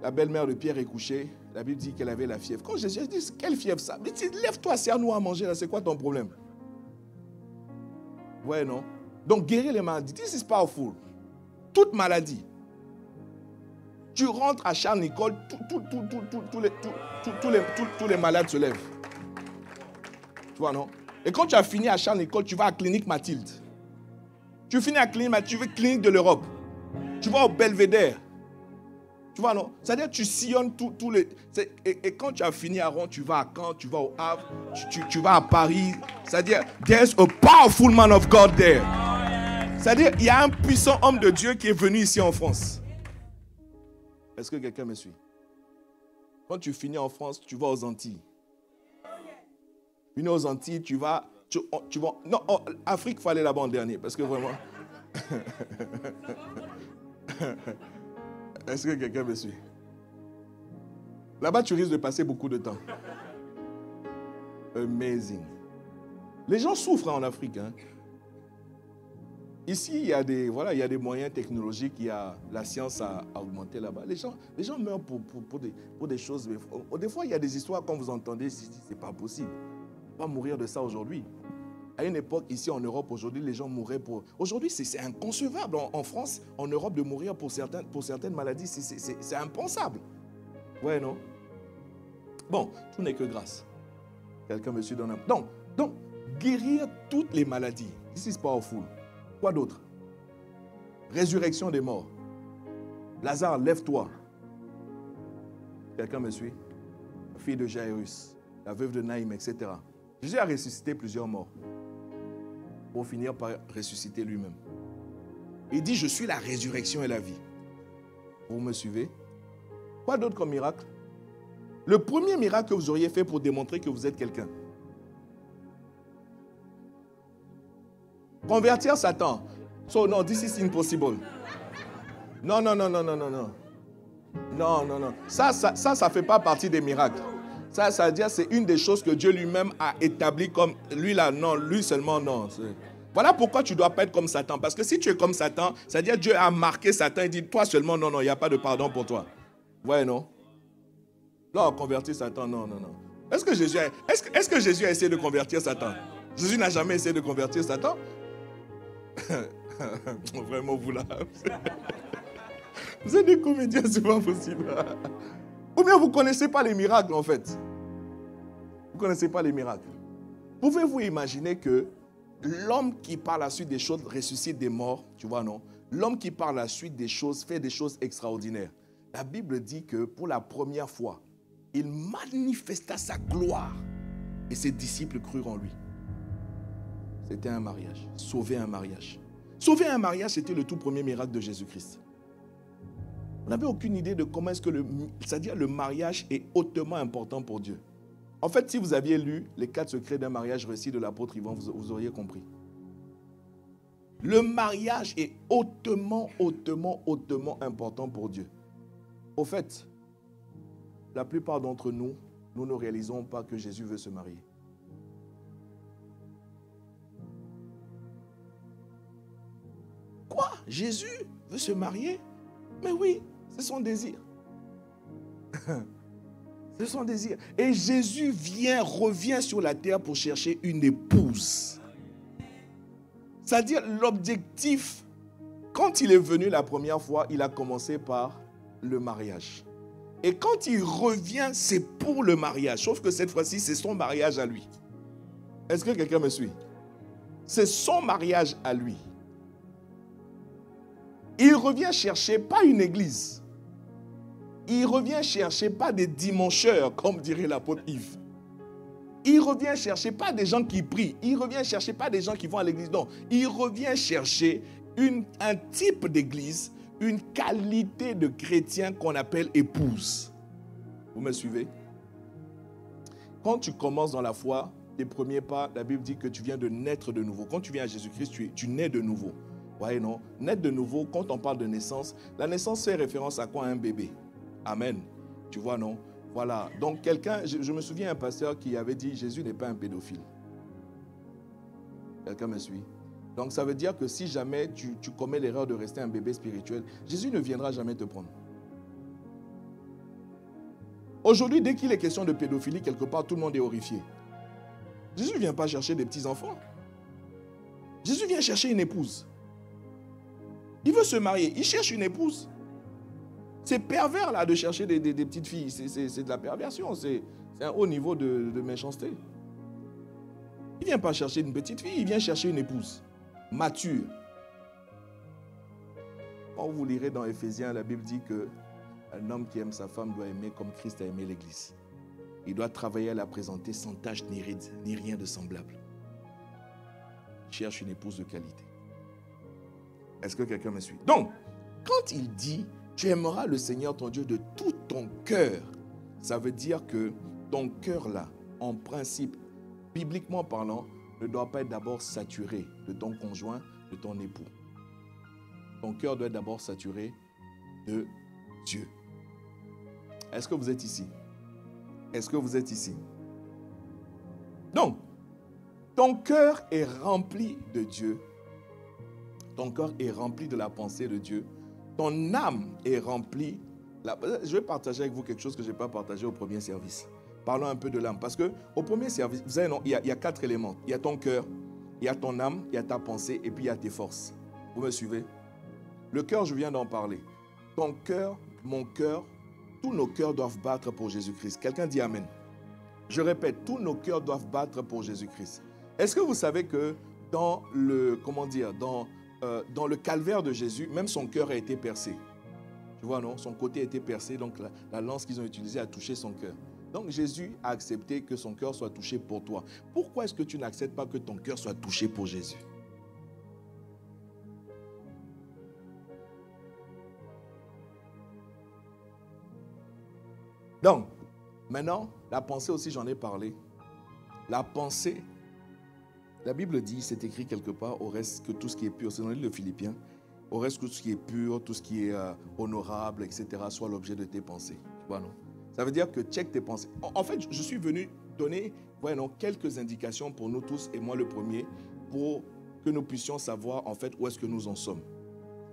la belle-mère de Pierre est couchée, la Bible dit qu'elle avait la fièvre. Quand Jésus dit, quelle fièvre ça? Il dit, lève-toi, sers-nous à manger, là, c'est quoi ton problème? Ouais, non? Donc guérir les maladies, this is powerful. Toute maladie. Tu rentres à Charles-Nicolle, tous les malades se lèvent. Tu vois, non? Et quand tu as fini à Charles-Nicolle, tu vas à Clinique Mathilde. Tu finis à Clinique Mathilde, tu veux Clinique de l'Europe. Tu vas au Belvédère. Tu vois, non? C'est-à-dire que tu sillonnes tous les... Et quand tu as fini à Rouen, tu vas à Caen, tu vas au Havre, tu vas à Paris. C'est-à-dire, there's a powerful man of God there. C'est-à-dire, il y a un puissant homme de Dieu qui est venu ici en France. Est-ce que quelqu'un me suit? Quand tu finis en France, tu vas aux Antilles. Tu finis aux Antilles, tu vas... non, Afrique, il faut aller là-bas en dernier, parce que vraiment... Est-ce que quelqu'un me suit? Là-bas, tu risques de passer beaucoup de temps. Amazing. Les gens souffrent en Afrique. Hein. Ici, il y a des moyens technologiques, la science a augmenté là-bas. Les gens meurent pour des choses. Mais des fois, il y a des histoires, quand vous entendez, c'est pas possible. On ne peut pas mourir de ça aujourd'hui. À une époque, ici en Europe, aujourd'hui, les gens mouraient pour... Aujourd'hui, c'est inconcevable en France, en Europe, de mourir pour certaines maladies. C'est impensable. Ouais, non? Bon, tout n'est que grâce. Quelqu'un me suit dans un... Donc, guérir toutes les maladies. This is powerful. Quoi d'autre? Résurrection des morts. Lazare, lève-toi. Quelqu'un me suit? Fille de Jairus, la veuve de Naïm, etc. Jésus a ressuscité plusieurs morts pour finir par ressusciter lui-même. Il dit, je suis la résurrection et la vie. Vous me suivez? Quoi d'autre comme miracle? Le premier miracle que vous auriez fait pour démontrer que vous êtes quelqu'un. Convertir Satan. So, no, this is impossible. Non. Non. Ça fait pas partie des miracles. Ça veut dire c'est une des choses que Dieu lui-même a établi comme... Lui là, non. Lui seulement, non. Voilà pourquoi tu ne dois pas être comme Satan. Parce que si tu es comme Satan, ça veut dire Dieu a marqué Satan et dit, toi seulement, non, il n'y a pas de pardon pour toi. Ouais, non? Là, convertir Satan, non. Est-ce que Jésus a essayé de convertir Satan? Jésus n'a jamais essayé de convertir Satan? Vraiment, vous là. Vous êtes des comédiens, c'est pas possible. Ou bien vous ne connaissez pas les miracles, en fait. Vous ne connaissez pas les miracles. Pouvez-vous imaginer que l'homme qui par la suite des choses ressuscite des morts, tu vois, non? L'homme qui par la suite des choses fait des choses extraordinaires. La Bible dit que pour la première fois, il manifesta sa gloire et ses disciples crurent en lui. C'était un mariage. Sauver un mariage. Sauver un mariage, c'était le tout premier miracle de Jésus-Christ. On n'avait aucune idée de comment est-ce que c'est-à-dire le mariage est hautement important pour Dieu. En fait, si vous aviez lu les 4 secrets d'un mariage réussi de l'apôtre Yvan, vous auriez compris. Le mariage est hautement important pour Dieu. Au fait, la plupart d'entre nous, nous ne réalisons pas que Jésus veut se marier. Quoi? Jésus veut se marier? Mais oui, c'est son désir. C'est son désir. Et Jésus revient sur la terre pour chercher une épouse. C'est-à-dire l'objectif, quand il est venu la première fois, il a commencé par le mariage. Et quand il revient, c'est pour le mariage. Sauf que cette fois-ci, c'est son mariage à lui. Est-ce que quelqu'un me suit? C'est son mariage à lui. Il revient chercher pas une église. Il revient chercher pas des dimancheurs, comme dirait l'apôtre Yves. Il revient chercher pas des gens qui prient. Il revient chercher pas des gens qui vont à l'église. Non, il revient chercher un type d'église, une qualité de chrétien qu'on appelle épouse. Vous me suivez? Quand tu commences dans la foi, tes premiers pas, la Bible dit que tu viens de naître de nouveau. Quand tu viens à Jésus-Christ, tu nais de nouveau. Voyez, non? Naître de nouveau, quand on parle de naissance, la naissance fait référence à quoi? À un bébé. Amen. Tu vois, non? Voilà. Donc, quelqu'un, je me souviens d'un pasteur qui avait dit, Jésus n'est pas un pédophile. Quelqu'un me suit? Donc, ça veut dire que si jamais tu commets l'erreur de rester un bébé spirituel, Jésus ne viendra jamais te prendre. Aujourd'hui, dès qu'il est question de pédophilie, quelque part, tout le monde est horrifié. Jésus ne vient pas chercher des petits-enfants. Jésus vient chercher une épouse. Il veut se marier, il cherche une épouse. C'est pervers là de chercher des petites filles, c'est de la perversion, c'est un haut niveau de méchanceté. Il ne vient pas chercher une petite fille, il vient chercher une épouse, mature. Quand vous lirez dans Éphésiens, la Bible dit qu'un homme qui aime sa femme doit aimer comme Christ a aimé l'Église. Il doit travailler à la présenter sans tache ni ride, ni rien de semblable. Il cherche une épouse de qualité. Est-ce que quelqu'un me suit? Donc, quand il dit « Tu aimeras le Seigneur ton Dieu de tout ton cœur », ça veut dire que ton cœur là, en principe, bibliquement parlant, ne doit pas être d'abord saturé de ton conjoint, de ton époux. Ton cœur doit être d'abord saturé de Dieu. Est-ce que vous êtes ici? Est-ce que vous êtes ici? Donc, ton cœur est rempli de Dieu. Ton cœur est rempli de la pensée de Dieu. Ton âme est remplie. Je vais partager avec vous quelque chose que je n'ai pas partagé au premier service. Parlons un peu de l'âme. Parce qu'au premier service, vous savez, non, il y a 4 éléments. Il y a ton cœur, il y a ton âme, il y a ta pensée et puis il y a tes forces. Vous me suivez? Le cœur, je viens d'en parler. Ton cœur, mon cœur, tous nos cœurs doivent battre pour Jésus-Christ. Quelqu'un dit Amen. Je répète, tous nos cœurs doivent battre pour Jésus-Christ. Est-ce que vous savez que dans le calvaire de Jésus, même son cœur a été percé? Tu vois, non? Son côté a été percé, donc la lance qu'ils ont utilisée a touché son cœur. Donc Jésus a accepté que son cœur soit touché pour toi. Pourquoi est-ce que tu n'acceptes pas que ton cœur soit touché pour Jésus? Donc, maintenant, la pensée aussi, j'en ai parlé. La pensée, la Bible dit, c'est écrit quelque part, au reste que tout ce qui est pur, c'est dans le livre de Philippiens, au reste que tout ce qui est pur, tout ce qui est honorable, etc., soit l'objet de tes pensées. Tu vois, non? Ça veut dire que check tes pensées. En fait, je suis venu donner, voyons, quelques indications pour nous tous, et moi le premier, pour que nous puissions savoir, en fait, où est-ce que nous en sommes.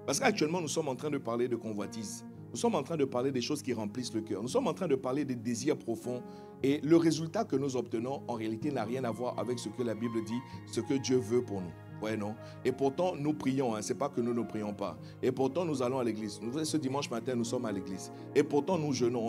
Parce qu'actuellement, nous sommes en train de parler de convoitise. Nous sommes en train de parler des choses qui remplissent le cœur. Nous sommes en train de parler des désirs profonds. Et le résultat que nous obtenons, en réalité, n'a rien à voir avec ce que la Bible dit, ce que Dieu veut pour nous. Ouais, non? Et pourtant, nous prions. Ce n'est pas que nous ne prions pas. Et pourtant, nous allons à l'église. Ce dimanche matin, nous sommes à l'église. Et pourtant, nous jeûnons.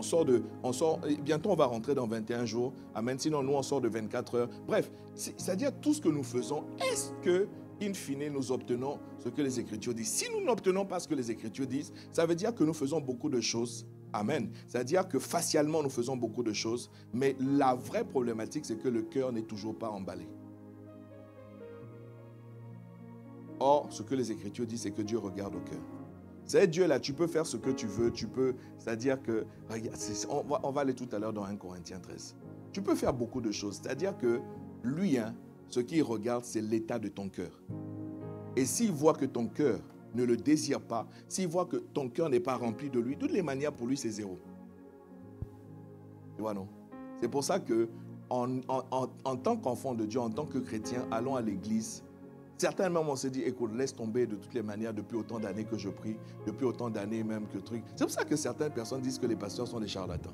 Bientôt, on va rentrer dans 21 jours. Amen. Sinon, nous, on sort de 24 heures. Bref, c'est-à-dire tout ce que nous faisons, est-ce que in fine, nous obtenons ce que les Écritures disent? Si nous n'obtenons pas ce que les Écritures disent, ça veut dire que nous faisons beaucoup de choses. Amen. C'est-à-dire que facialement, nous faisons beaucoup de choses, mais la vraie problématique, c'est que le cœur n'est toujours pas emballé. Or, ce que les Écritures disent, c'est que Dieu regarde au cœur. C'est Dieu là, tu peux faire ce que tu veux, c'est-à-dire que, regarde, on va aller tout à l'heure dans 1 Corinthiens 13. Tu peux faire beaucoup de choses. C'est-à-dire que lui, ce qu'il regarde, c'est l'état de ton cœur. Et s'il voit que ton cœur ne le désire pas, s'il voit que ton cœur n'est pas rempli de lui, de toutes les manières, pour lui, c'est zéro. Tu vois, non? C'est pour ça que, en tant qu'enfant de Dieu, en tant que chrétien, allons à l'église. Certainement, on se dit, écoute, laisse tomber de toutes les manières, depuis autant d'années que je prie, depuis autant d'années même que truc. C'est pour ça que certaines personnes disent que les pasteurs sont des charlatans.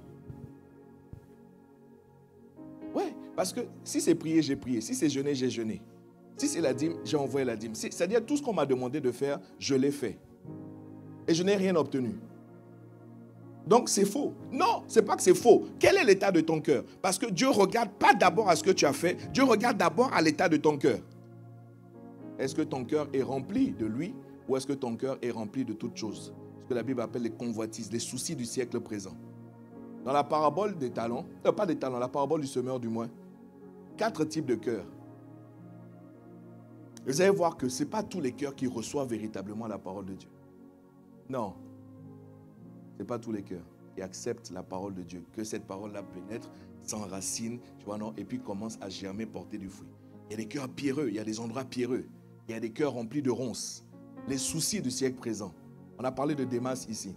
Ouais, parce que si c'est prier, j'ai prié. Si c'est jeûner, j'ai jeûné. Si c'est la dîme, j'ai envoyé la dîme. C'est-à-dire tout ce qu'on m'a demandé de faire, je l'ai fait. Et je n'ai rien obtenu. Donc c'est faux. Non, c'est pas que c'est faux. Quel est l'état de ton cœur? Parce que Dieu ne regarde pas d'abord à ce que tu as fait. Dieu regarde d'abord à l'état de ton cœur. Est-ce que ton cœur est rempli de lui ou est-ce que ton cœur est rempli de toutes choses? Ce que la Bible appelle les convoitises, les soucis du siècle présent. Dans la parabole des talents, pas des talents, la parabole du semeur du moins, 4 types de cœurs. Vous allez voir que ce n'est pas tous les cœurs qui reçoivent véritablement la parole de Dieu. Non. Ce n'est pas tous les cœurs qui acceptent la parole de Dieu. Que cette parole-là pénètre, s'enracine, tu vois, non, et puis commence à germer, porter du fruit. Il y a des cœurs pierreux, il y a des endroits pierreux. Il y a des cœurs remplis de ronces. Les soucis du siècle présent. On a parlé de Démas ici.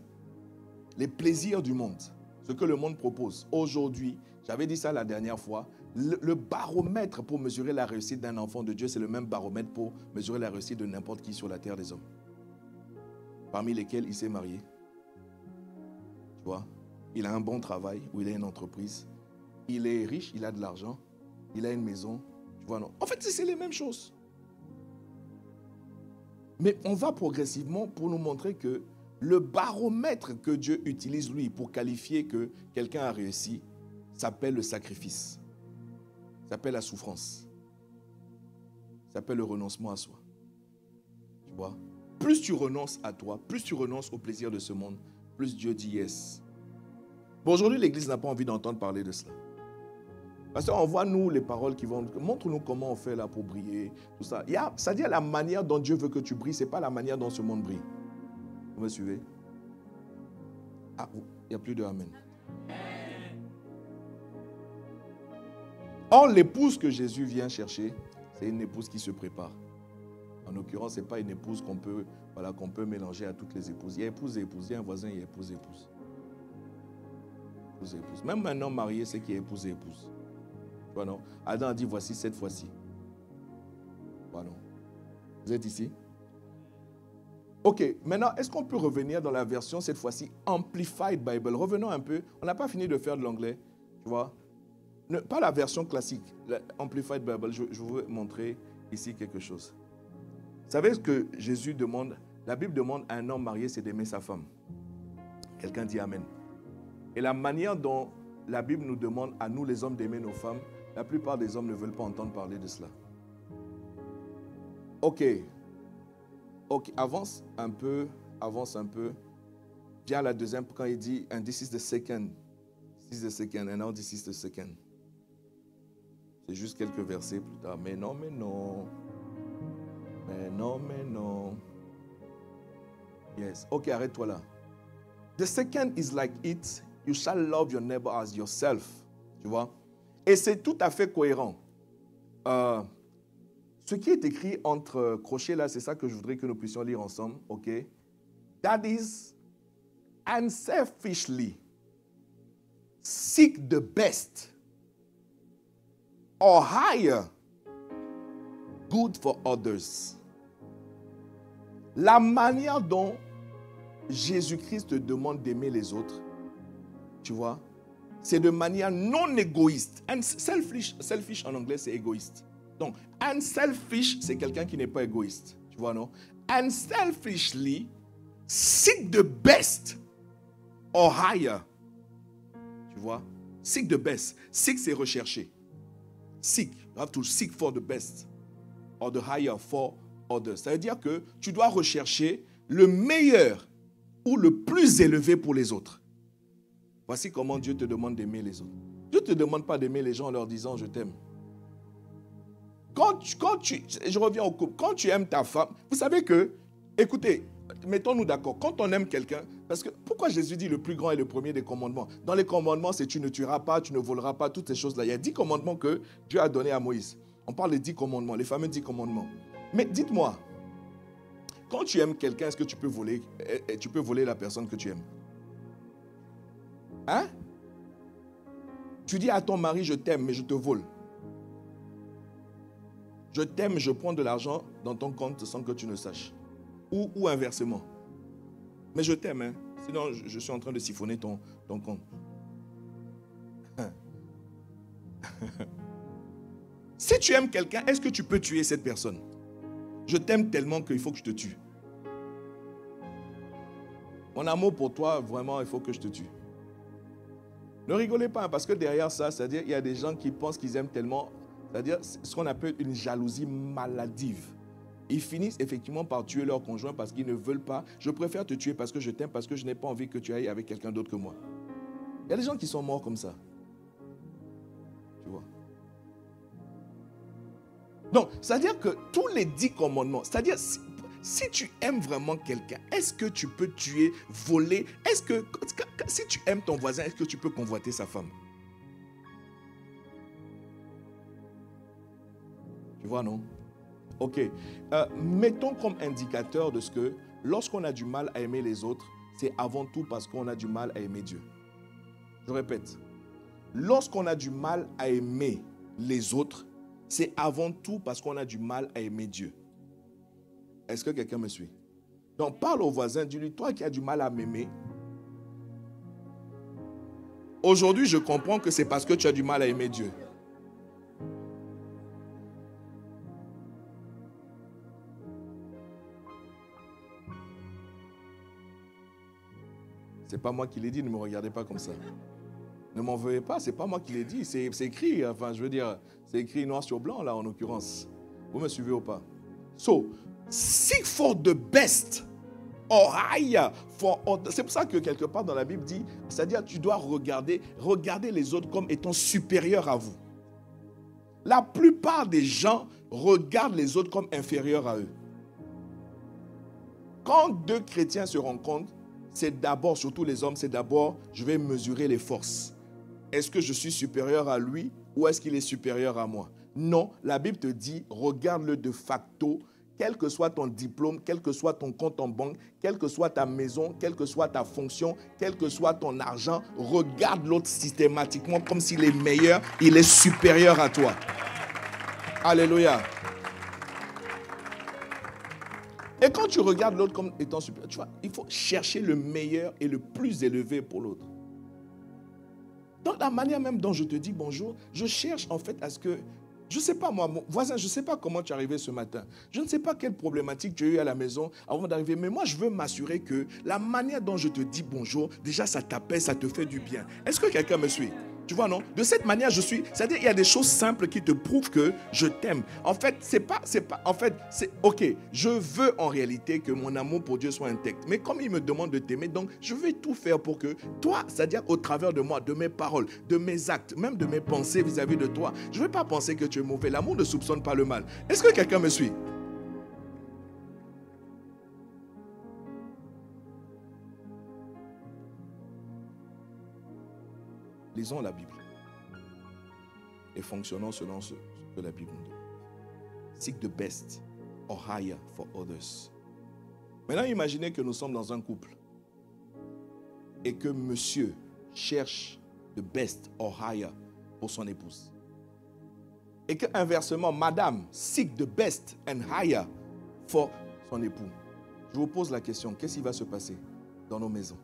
Les plaisirs du monde. Ce que le monde propose. Aujourd'hui, j'avais dit ça la dernière fois, le baromètre pour mesurer la réussite d'un enfant de Dieu, c'est le même baromètre pour mesurer la réussite de n'importe qui sur la terre des hommes. Parmi lesquels il s'est marié. Tu vois, il a un bon travail, ou il a une entreprise. Il est riche, il a de l'argent, il a une maison. Tu vois, non. En fait, c'est les mêmes choses. Mais on va progressivement pour nous montrer que le baromètre que Dieu utilise, lui, pour qualifier que quelqu'un a réussi, s'appelle le sacrifice. S'appelle la souffrance. S'appelle le renoncement à soi. Tu vois? Plus tu renonces à toi, plus tu renonces au plaisir de ce monde, plus Dieu dit yes. Bon, aujourd'hui, l'Église n'a pas envie d'entendre parler de cela. Parce qu'on voit, nous, les paroles qui vont... Montre-nous comment on fait là pour briller, tout ça. C'est-à-dire la manière dont Dieu veut que tu brilles, ce n'est pas la manière dont ce monde brille. Vous me suivez? Ah, il n'y a plus de amen. Or, l'épouse que Jésus vient chercher, c'est une épouse qui se prépare. En l'occurrence, ce n'est pas une épouse qu'on peut mélanger à toutes les épouses. Il y a épouse et épouse, il y a un voisin, il y a épouse et épouse. Épouse et épouse. Même un homme marié, c'est qu'il y a épouse et épouse. Tu vois, non? Adam a dit, voici cette fois-ci. Voilà. Vous êtes ici? Ok, maintenant, est-ce qu'on peut revenir dans la version, cette fois-ci, Amplified Bible? Revenons un peu. On n'a pas fini de faire de l'anglais, tu vois. Pas la version classique, l'Amplified Bible. Je veux montrer ici quelque chose. Vous savez ce que Jésus demande? La Bible demande à un homme marié, c'est d'aimer sa femme. Quelqu'un dit Amen. Et la manière dont la Bible nous demande à nous, les hommes, d'aimer nos femmes, la plupart des hommes ne veulent pas entendre parler de cela. Ok, avance un peu. Viens à la deuxième, quand il dit, and this is the second. This is the second, and now this is the second. C'est juste quelques versets plus tard. Mais non. Yes. Ok, arrête-toi là. The second is like it. You shall love your neighbor as yourself. Tu vois? Et c'est tout à fait cohérent. Ce qui est écrit entre crochets là, c'est ça que je voudrais que nous puissions lire ensemble. Ok? That is unselfishly seek the best or higher good for others. La manière dont Jésus-Christ te demande d'aimer les autres, tu vois, c'est de manière non égoïste. Selfish en anglais, c'est égoïste. Donc, unselfish, c'est quelqu'un qui n'est pas égoïste. Tu vois, non? Unselfishly, seek the best or higher. Tu vois? Seek the best. Seek, c'est rechercher. Seek. You have to seek for the best or the higher for others. Ça veut dire que tu dois rechercher le meilleur ou le plus élevé pour les autres. Voici comment Dieu te demande d'aimer les autres. Dieu ne te demande pas d'aimer les gens en leur disant « je t'aime ». Je reviens au couple, quand tu aimes ta femme, vous savez que, écoutez, mettons-nous d'accord, quand on aime quelqu'un, Parce que pourquoi Jésus dit le plus grand est le premier des commandements? Dans les commandements, c'est tu ne tueras pas, tu ne voleras pas, toutes ces choses-là. Il y a 10 commandements que Dieu a donnés à Moïse. On parle des 10 commandements, les fameux 10 commandements. Mais dites-moi, quand tu aimes quelqu'un, est-ce que tu peux voler la personne que tu aimes? Hein? Tu dis à ton mari, je t'aime, mais je te vole. Je t'aime, je prends de l'argent dans ton compte sans que tu ne saches. Ou inversement. Mais je t'aime, hein? Sinon je suis en train de siphonner ton compte. Si tu aimes quelqu'un, est-ce que tu peux tuer cette personne? Je t'aime tellement qu'il faut que je te tue. Mon amour pour toi, vraiment, il faut que je te tue. Ne rigolez pas, parce que derrière ça, c'est-à-dire il y a des gens qui pensent qu'ils aiment tellement, c'est-à-dire ce qu'on appelle une jalousie maladive. Ils finissent effectivement par tuer leur conjoint parce qu'ils ne veulent pas. Je préfère te tuer parce que je t'aime, parce que je n'ai pas envie que tu ailles avec quelqu'un d'autre que moi. Il y a des gens qui sont morts comme ça. Tu vois. Donc, c'est-à-dire que tous les 10 commandements, c'est-à-dire si tu aimes vraiment quelqu'un, est-ce que tu peux tuer, voler? Est-ce que, si tu aimes ton voisin, est-ce que tu peux convoiter sa femme? Tu vois, non? Ok. Mettons comme indicateur de ce que lorsqu'on a du mal à aimer les autres, c'est avant tout parce qu'on a du mal à aimer Dieu. Je répète. Lorsqu'on a du mal à aimer les autres, c'est avant tout parce qu'on a du mal à aimer Dieu. Est-ce que quelqu'un me suit? Donc parle au voisin, dis-lui, toi qui as du mal à m'aimer, aujourd'hui je comprends que c'est parce que tu as du mal à aimer Dieu. C'est pas moi qui l'ai dit, ne me regardez pas comme ça. Ne m'en veuillez pas, c'est pas moi qui l'ai dit, c'est écrit, enfin je veux dire, c'est écrit noir sur blanc là en l'occurrence. Vous me suivez ou pas? So, seek for the best or higher for others. C'est pour ça que quelque part dans la Bible dit, c'est-à-dire tu dois regarder les autres comme étant supérieurs à vous. La plupart des gens regardent les autres comme inférieurs à eux. Quand deux chrétiens se rencontrent, c'est d'abord, surtout les hommes, c'est d'abord, je vais mesurer les forces. Est-ce que je suis supérieur à lui ou est-ce qu'il est supérieur à moi? Non, la Bible te dit, regarde-le de facto, quel que soit ton diplôme, quel que soit ton compte en banque, quelle que soit ta maison, quelle que soit ta fonction, quel que soit ton argent, regarde l'autre systématiquement comme s'il est meilleur, il est supérieur à toi. Alléluia. Et quand tu regardes l'autre comme étant supérieur, tu vois, il faut chercher le meilleur et le plus élevé pour l'autre. Dans la manière même dont je te dis bonjour, je cherche en fait à ce que, je ne sais pas moi, mon voisin, je ne sais pas comment tu es arrivé ce matin. Je ne sais pas quelle problématique tu as eu à la maison avant d'arriver, mais moi je veux m'assurer que la manière dont je te dis bonjour, déjà ça t'apaise, ça te fait du bien. Est-ce que quelqu'un me suit? Tu vois, non? De cette manière, c'est-à-dire, il y a des choses simples qui te prouvent que je t'aime. En fait, c'est ok, je veux en réalité que mon amour pour Dieu soit intact. Mais comme il me demande de t'aimer, donc, je vais tout faire pour que toi, c'est-à-dire au travers de moi, de mes paroles, de mes actes, même de mes pensées vis-à-vis de toi, je ne vais pas penser que tu es mauvais. L'amour ne soupçonne pas le mal. Est-ce que quelqu'un me suit? Lisons la Bible et fonctionnons selon ce que la Bible nous dit. Seek the best or higher for others. Maintenant, imaginez que nous sommes dans un couple et que monsieur cherche the best or higher pour son épouse. Et que inversement, madame seek the best and higher for son époux. Je vous pose la question, qu'est-ce qui va se passer dans nos maisons?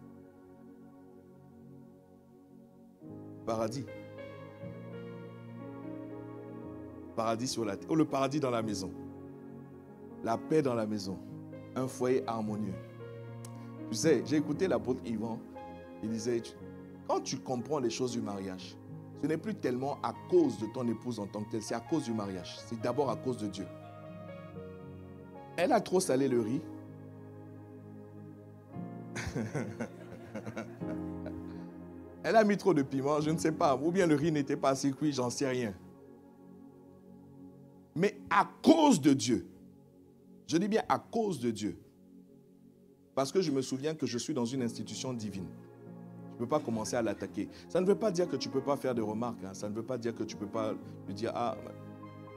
Paradis. Paradis sur la terre. Ou le paradis dans la maison. La paix dans la maison. Un foyer harmonieux. Tu sais, j'ai écouté l'apôtre Yvan. Il disait, quand tu comprends les choses du mariage, ce n'est plus tellement à cause de ton épouse en tant que telle, c'est à cause du mariage. C'est d'abord à cause de Dieu. Elle a trop salé le riz. Elle a mis trop de piment, je ne sais pas. Ou bien le riz n'était pas assez cuit, j'en sais rien. Mais à cause de Dieu, je dis bien à cause de Dieu, Parce que je me souviens que je suis dans une institution divine. Je ne peux pas commencer à l'attaquer. Ça ne veut pas dire que tu ne peux pas faire de remarques. Hein. Ça ne veut pas dire que tu ne peux pas lui dire, ah,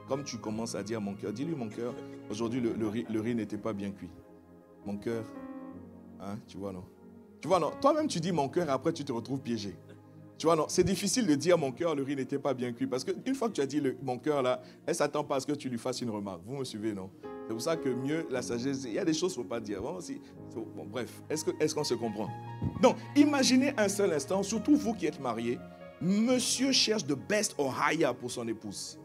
comme tu commences à dire mon cœur, dis-lui mon cœur, aujourd'hui le riz n'était pas bien cuit. Mon cœur, hein, tu vois non? Tu vois non? Toi-même tu dis mon cœur et après tu te retrouves piégé. Tu vois non? C'est difficile de dire mon cœur, le riz n'était pas bien cuit. Parce qu'une fois que tu as dit mon cœur là, elle ne s'attend pas à ce que tu lui fasses une remarque. Vous me suivez, non? C'est pour ça que mieux la sagesse, il y a des choses qu'il ne faut pas dire. Bon, bref, est-ce qu'on se comprend? Donc, imaginez un seul instant, surtout vous qui êtes mariés, monsieur cherche the best or higher pour son épouse.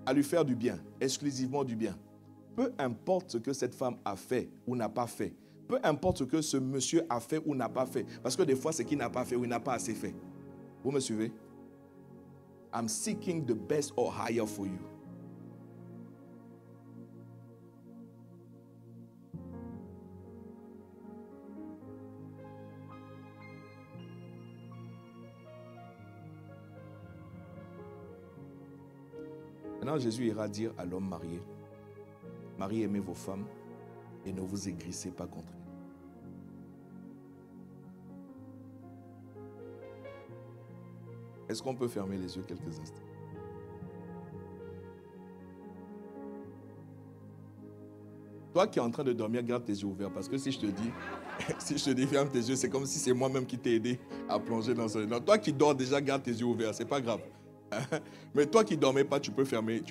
À lui faire du bien, exclusivement du bien. Peu importe ce que cette femme a fait ou n'a pas fait. Peu importe ce que ce monsieur a fait ou n'a pas fait. Parce que des fois, c'est qu'il n'a pas fait ou il n'a pas assez fait. Vous me suivez? I'm seeking the best or higher for you. Maintenant, Jésus ira dire à l'homme marié, Marie, aimez vos femmes et ne vous aigrissez pas contre elles. Est-ce qu'on peut fermer les yeux quelques instants? Toi qui es en train de dormir, garde tes yeux ouverts. Parce que si je te dis ferme tes yeux, c'est comme si c'est moi-même qui t'ai aidé à plonger dans ce... Non, toi qui dors déjà, garde tes yeux ouverts. C'est pas grave. Mais toi qui ne dormais pas, tu peux fermer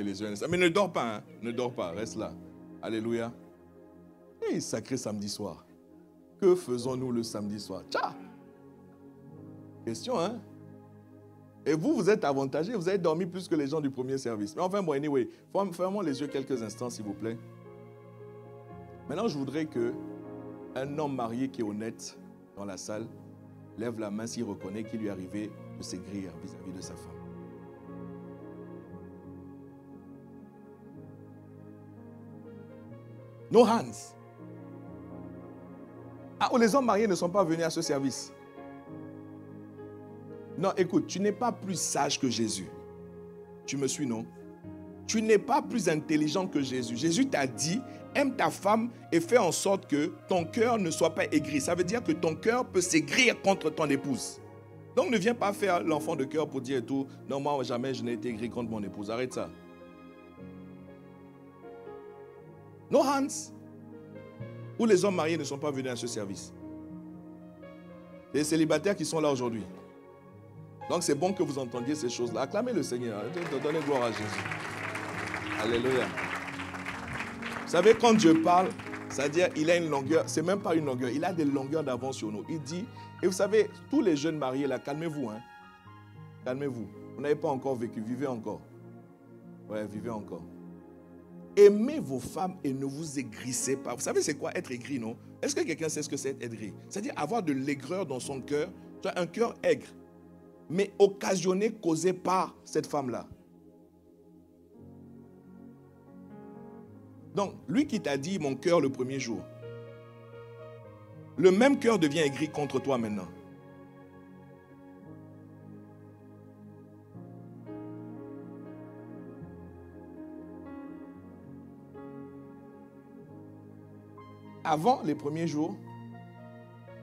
les yeux. Mais ne dors pas, hein. Ne dors pas, reste là. Alléluia. Et sacré samedi soir. Que faisons-nous le samedi soir? Tcha! Question, hein? Et vous êtes avantagés, vous avez dormi plus que les gens du premier service. Mais enfin, bon, anyway, fermons les yeux quelques instants, s'il vous plaît. Maintenant, je voudrais qu'un homme marié qui est honnête dans la salle lève la main s'il reconnaît qu'il lui est arrivé de s'aigrir vis-à-vis de sa femme. No hands. Ah, oh, les hommes mariés ne sont pas venus à ce service. Non, écoute, tu n'es pas plus sage que Jésus. Tu me suis, non? Tu n'es pas plus intelligent que Jésus. Jésus t'a dit, aime ta femme et fais en sorte que ton cœur ne soit pas aigri. Ça veut dire que ton cœur peut s'aigrir contre ton épouse. Donc ne viens pas faire l'enfant de cœur pour dire et tout, non, moi jamais je n'ai été aigri contre mon épouse. Arrête ça. No hands. Où les hommes mariés ne sont pas venus à ce service. Les célibataires qui sont là aujourd'hui. Donc c'est bon que vous entendiez ces choses-là. Acclamez le Seigneur. Donnez gloire à Jésus. Alléluia. Vous savez, quand Dieu parle, c'est-à-dire il a une longueur, c'est même pas une longueur, il a des longueurs d'avance sur nous. Il dit, et vous savez, tous les jeunes mariés là, calmez-vous, hein. Calmez-vous. Vous n'avez pas encore vécu, vivez encore. Ouais, vivez encore. Aimez vos femmes et ne vous aigrissez pas. Vous savez c'est quoi être aigri, non? Est-ce que quelqu'un sait ce que c'est être aigri? C'est-à-dire avoir de l'aigreur dans son cœur. Tu as un cœur aigre, mais occasionné, causé par cette femme-là. Donc, lui qui t'a dit mon cœur le premier jour, le même cœur devient aigri contre toi maintenant. Avant les premiers jours,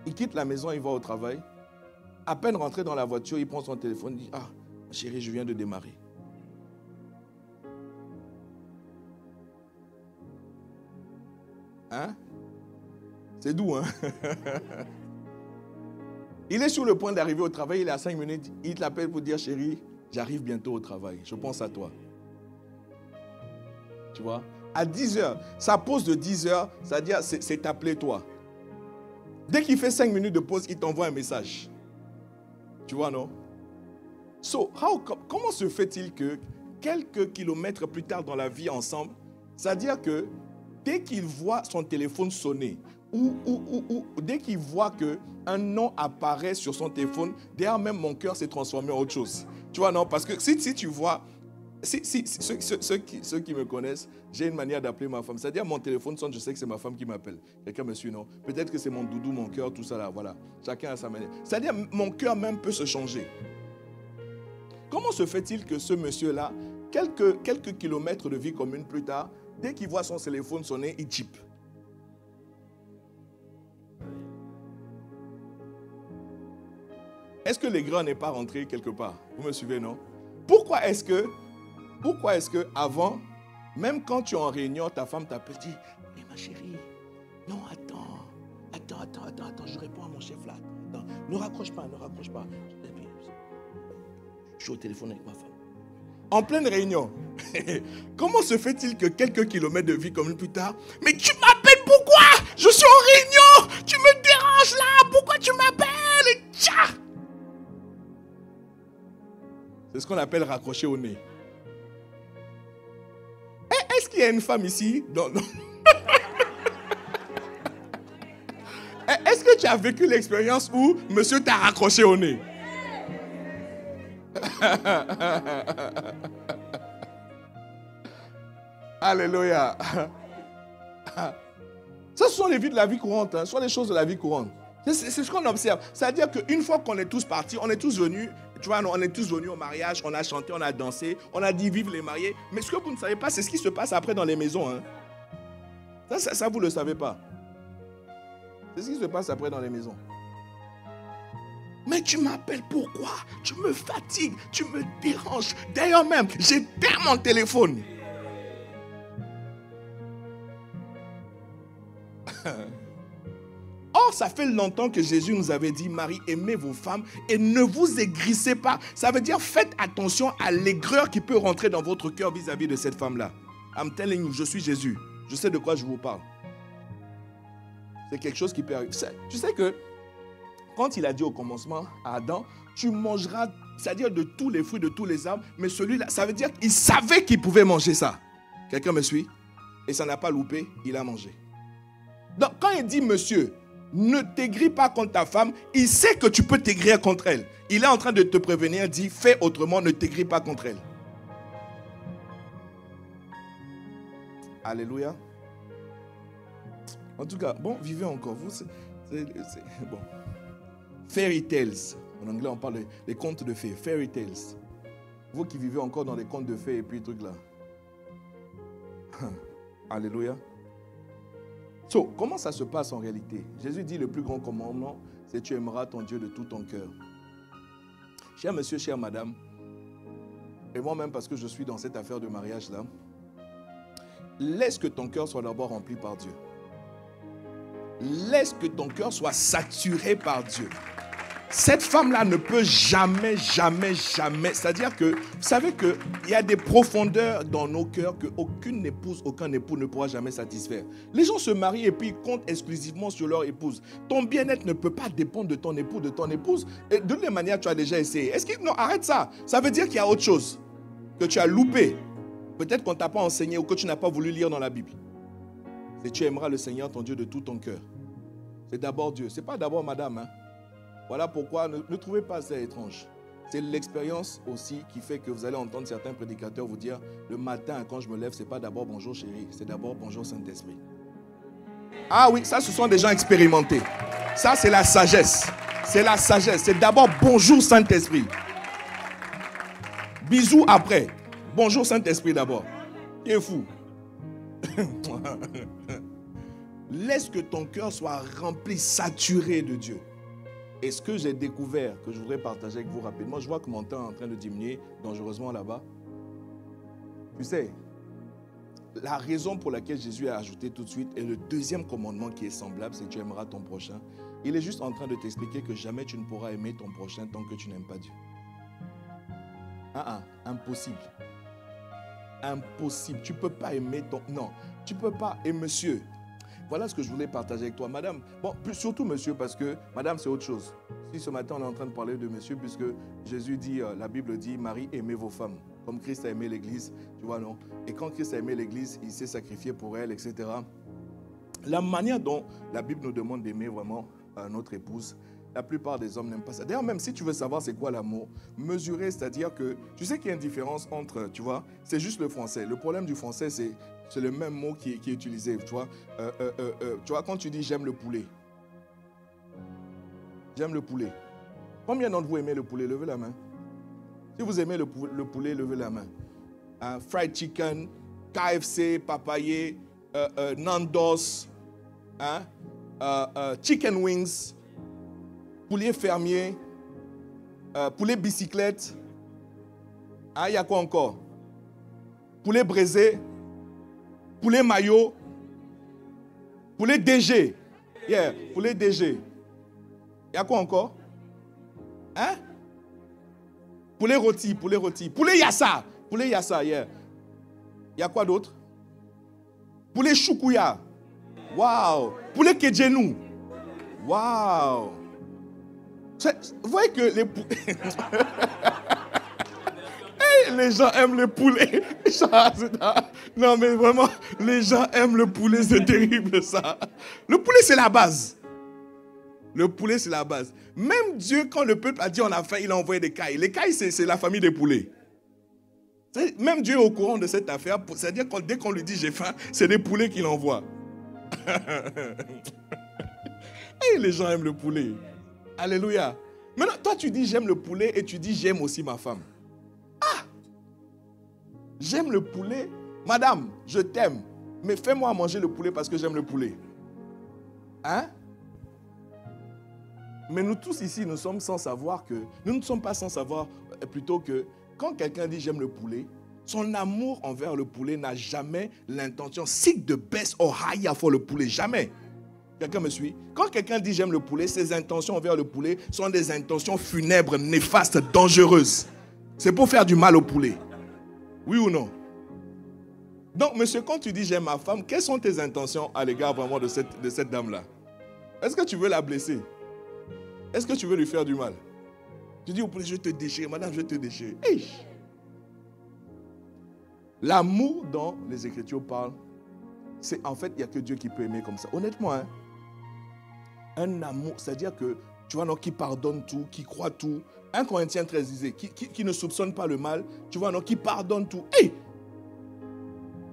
il quitte la maison, il va au travail. À peine rentré dans la voiture, il prend son téléphone, il dit, ah, chérie, je viens de démarrer. Hein? C'est doux, hein? Il est sur le point d'arriver au travail, il est à 5 minutes, il t'appelle pour dire, chérie, j'arrive bientôt au travail, je pense à toi. Tu vois? À 10h, sa pause de 10h, c'est-à-dire, c'est t'appeler toi. Dès qu'il fait 5 minutes de pause, il t'envoie un message. Tu vois, non? Comment se fait-il que quelques kilomètres plus tard dans la vie ensemble, c'est-à-dire que dès qu'il voit son téléphone sonner, ou dès qu'il voit qu'un nom apparaît sur son téléphone, derrière même mon cœur s'est transformé en autre chose. Tu vois, non? Parce que si tu vois, ceux qui me connaissent, j'ai une manière d'appeler ma femme. C'est-à-dire, mon téléphone sonne, je sais que c'est ma femme qui m'appelle. Quelqu'un me suit, non? Peut-être que c'est mon doudou, mon cœur, tout ça là, voilà. Chacun a sa manière. C'est-à-dire, mon cœur même peut se changer. Comment se fait-il que ce monsieur-là, quelques kilomètres de vie commune plus tard, dès qu'il voit son téléphone sonner, il chip? est-ce que l'aigreur n'est pas rentré quelque part? Vous me suivez, non? Pourquoi est-ce que avant, même quand tu es en réunion, ta femme t'appelle, dit, mais ma chérie, non, attends, je réponds à mon chef là. Attends, ne raccroche pas. Je suis au téléphone avec ma femme. En pleine réunion. Comment se fait-il que quelques kilomètres de vie comme plus tard, mais tu m'appelles pourquoi? Je suis en réunion, tu me déranges là, pourquoi tu m'appelles? Tcha! C'est ce qu'on appelle raccrocher au nez. Est-ce qu'il y a une femme ici? Non. Est-ce que tu as vécu l'expérience où monsieur t'a raccroché au nez? Alléluia. Ce sont les vies de la vie courante, ce sont les choses de la vie courante. C'est ce qu'on observe. C'est-à-dire qu'une fois qu'on est tous partis, on est tous venus, tu vois, on est tous venus au mariage, on a chanté, on a dansé, on a dit vive les mariés. Mais ce que vous ne savez pas, c'est ce qui se passe après dans les maisons. Ça vous ne le savez pas. C'est ce qui se passe après dans les maisons. Mais tu m'appelles pourquoi? Tu me fatigues, tu me déranges. D'ailleurs même, j'éteins mon téléphone. Or, ça fait longtemps que Jésus nous avait dit, Marie, aimez vos femmes et ne vous aigrissez pas. Ça veut dire, faites attention à l'aigreur qui peut rentrer dans votre cœur vis-à-vis de cette femme-là. I'm telling you, je suis Jésus. Je sais de quoi je vous parle. C'est quelque chose qui peut arriver. Tu sais que quand il a dit au commencement à Adam, tu mangeras, c'est-à-dire de tous les fruits, de tous les arbres, mais celui-là, ça veut dire qu'il savait qu'il pouvait manger ça. Quelqu'un me suit? Et ça n'a pas loupé, il a mangé. Donc quand il dit, monsieur, ne t'aigris pas contre ta femme, il sait que tu peux t'aigrir contre elle. Il est en train de te prévenir, dit, fais autrement, ne t'aigris pas contre elle. Alléluia. En tout cas, bon, vivez encore. Vous, c'est bon. Fairy tales. En anglais, on parle des contes de fées. Fairy tales. Vous qui vivez encore dans les contes de fées et puis trucs là. Alléluia. So, comment ça se passe en réalité? Jésus dit le plus grand commandement, c'est tu aimeras ton Dieu de tout ton cœur. Cher monsieur, chère madame, et moi-même parce que je suis dans cette affaire de mariage là, laisse que ton cœur soit d'abord rempli par Dieu. Laisse que ton cœur soit saturé par Dieu. Cette femme-là ne peut jamais, c'est-à-dire que, vous savez qu'il y a des profondeurs dans nos cœurs qu'aucune épouse, aucun époux ne pourra jamais satisfaire. Les gens se marient et puis ils comptent exclusivement sur leur épouse. Ton bien-être ne peut pas dépendre de ton époux, de ton épouse. Et de toute manière, tu as déjà essayé. Non, arrête ça. Ça veut dire qu'il y a autre chose que tu as loupé. Peut-être qu'on ne t'a pas enseigné ou que tu n'as pas voulu lire dans la Bible. Et tu aimeras le Seigneur, ton Dieu, de tout ton cœur. C'est d'abord Dieu. Ce n'est pas d'abord madame. Voilà pourquoi ne trouvez pas ça étrange. C'est l'expérience aussi qui fait que vous allez entendre certains prédicateurs vous dire le matin quand je me lève, ce n'est pas d'abord bonjour chérie, c'est d'abord bonjour Saint-Esprit. Ah oui, ça ce sont des gens expérimentés. Ça c'est la sagesse. C'est la sagesse. C'est d'abord bonjour Saint-Esprit. Bisous après. Bonjour Saint-Esprit d'abord. Qui est fou? Laisse que ton cœur soit rempli, saturé de Dieu. Et ce que j'ai découvert, que je voudrais partager avec vous rapidement, je vois que mon temps est en train de diminuer dangereusement là-bas. Tu sais, la raison pour laquelle Jésus a ajouté tout de suite, et le deuxième commandement qui est semblable, c'est que tu aimeras ton prochain. Il est juste en train de t'expliquer que jamais tu ne pourras aimer ton prochain tant que tu n'aimes pas Dieu. Impossible. Impossible. Tu ne peux pas aimer ton... Non, tu ne peux pas. Et monsieur... Voilà ce que je voulais partager avec toi, madame. Bon, surtout monsieur, parce que madame, c'est autre chose. Si ce matin, on est en train de parler de monsieur, puisque Jésus dit, la Bible dit, Marie, aimez vos femmes, comme Christ a aimé l'Église, tu vois, non? Et quand Christ a aimé l'Église, il s'est sacrifié pour elle, etc. La manière dont la Bible nous demande d'aimer vraiment notre épouse, la plupart des hommes n'aiment pas ça. D'ailleurs, même si tu veux savoir c'est quoi l'amour, mesurer, c'est-à-dire que, tu sais qu'il y a une différence entre, tu vois, c'est juste le français. Le problème du français, c'est le même mot qui est utilisé, tu vois. Tu vois, quand tu dis j'aime le poulet. J'aime le poulet. Combien d'entre vous aimez le poulet? Levez la main. Si vous aimez le poulet, levez la main. Fried chicken, KFC, papaye, Nandos, chicken wings, poulet fermier, poulet bicyclette. Ah, il y a quoi encore? Poulet braisé. Poulet maillot. Poulet DG. Yeah, poulet DG. Il y a quoi encore? Hein? Poulet rôti, poulet rôti. Poulet yassa. Poulet yassa, yeah. Il y a quoi d'autre? Poulet choukouya. Waouh. Poulet kedjenou. Waouh. Vous voyez que les poulets... Les gens aiment le poulet. Non, mais vraiment, les gens aiment le poulet, c'est terrible ça. Le poulet, c'est la base. Le poulet, c'est la base. Même Dieu, quand le peuple a dit on a faim, il a envoyé des cailles. Les cailles, c'est la famille des poulets. Même Dieu est au courant de cette affaire. C'est-à-dire que dès qu'on lui dit j'ai faim, c'est des poulets qu'il envoie. Et les gens aiment le poulet. Alléluia. Maintenant, toi, tu dis j'aime le poulet et tu dis j'aime aussi ma femme. Ah! J'aime le poulet. Madame, je t'aime. Mais fais-moi manger le poulet parce que j'aime le poulet. Hein? Mais nous tous ici, nous sommes sans savoir que... Nous ne sommes pas sans savoir plutôt que quand quelqu'un dit j'aime le poulet, son amour envers le poulet n'a jamais l'intention sick de baisse or high for le poulet. Jamais. Quelqu'un me suit? Quand quelqu'un dit j'aime le poulet, ses intentions envers le poulet sont des intentions funèbres, néfastes, dangereuses. C'est pour faire du mal au poulet. Oui ou non? Donc, monsieur, quand tu dis j'aime ma femme, quelles sont tes intentions à l'égard vraiment de cette dame-là? Est-ce que tu veux la blesser? Est-ce que tu veux lui faire du mal? Tu dis au poulet, je vais te déchirer, madame, je vais te déchirer. Hey! L'amour dont les Écritures parlent, c'est en fait, il n'y a que Dieu qui peut aimer comme ça. Honnêtement, hein? Un amour, c'est-à-dire que, tu vois, non, qui pardonne tout, qui croit tout. 1 Corinthiens 13 disait, qui ne soupçonne pas le mal, tu vois, non, qui pardonne tout. Hey!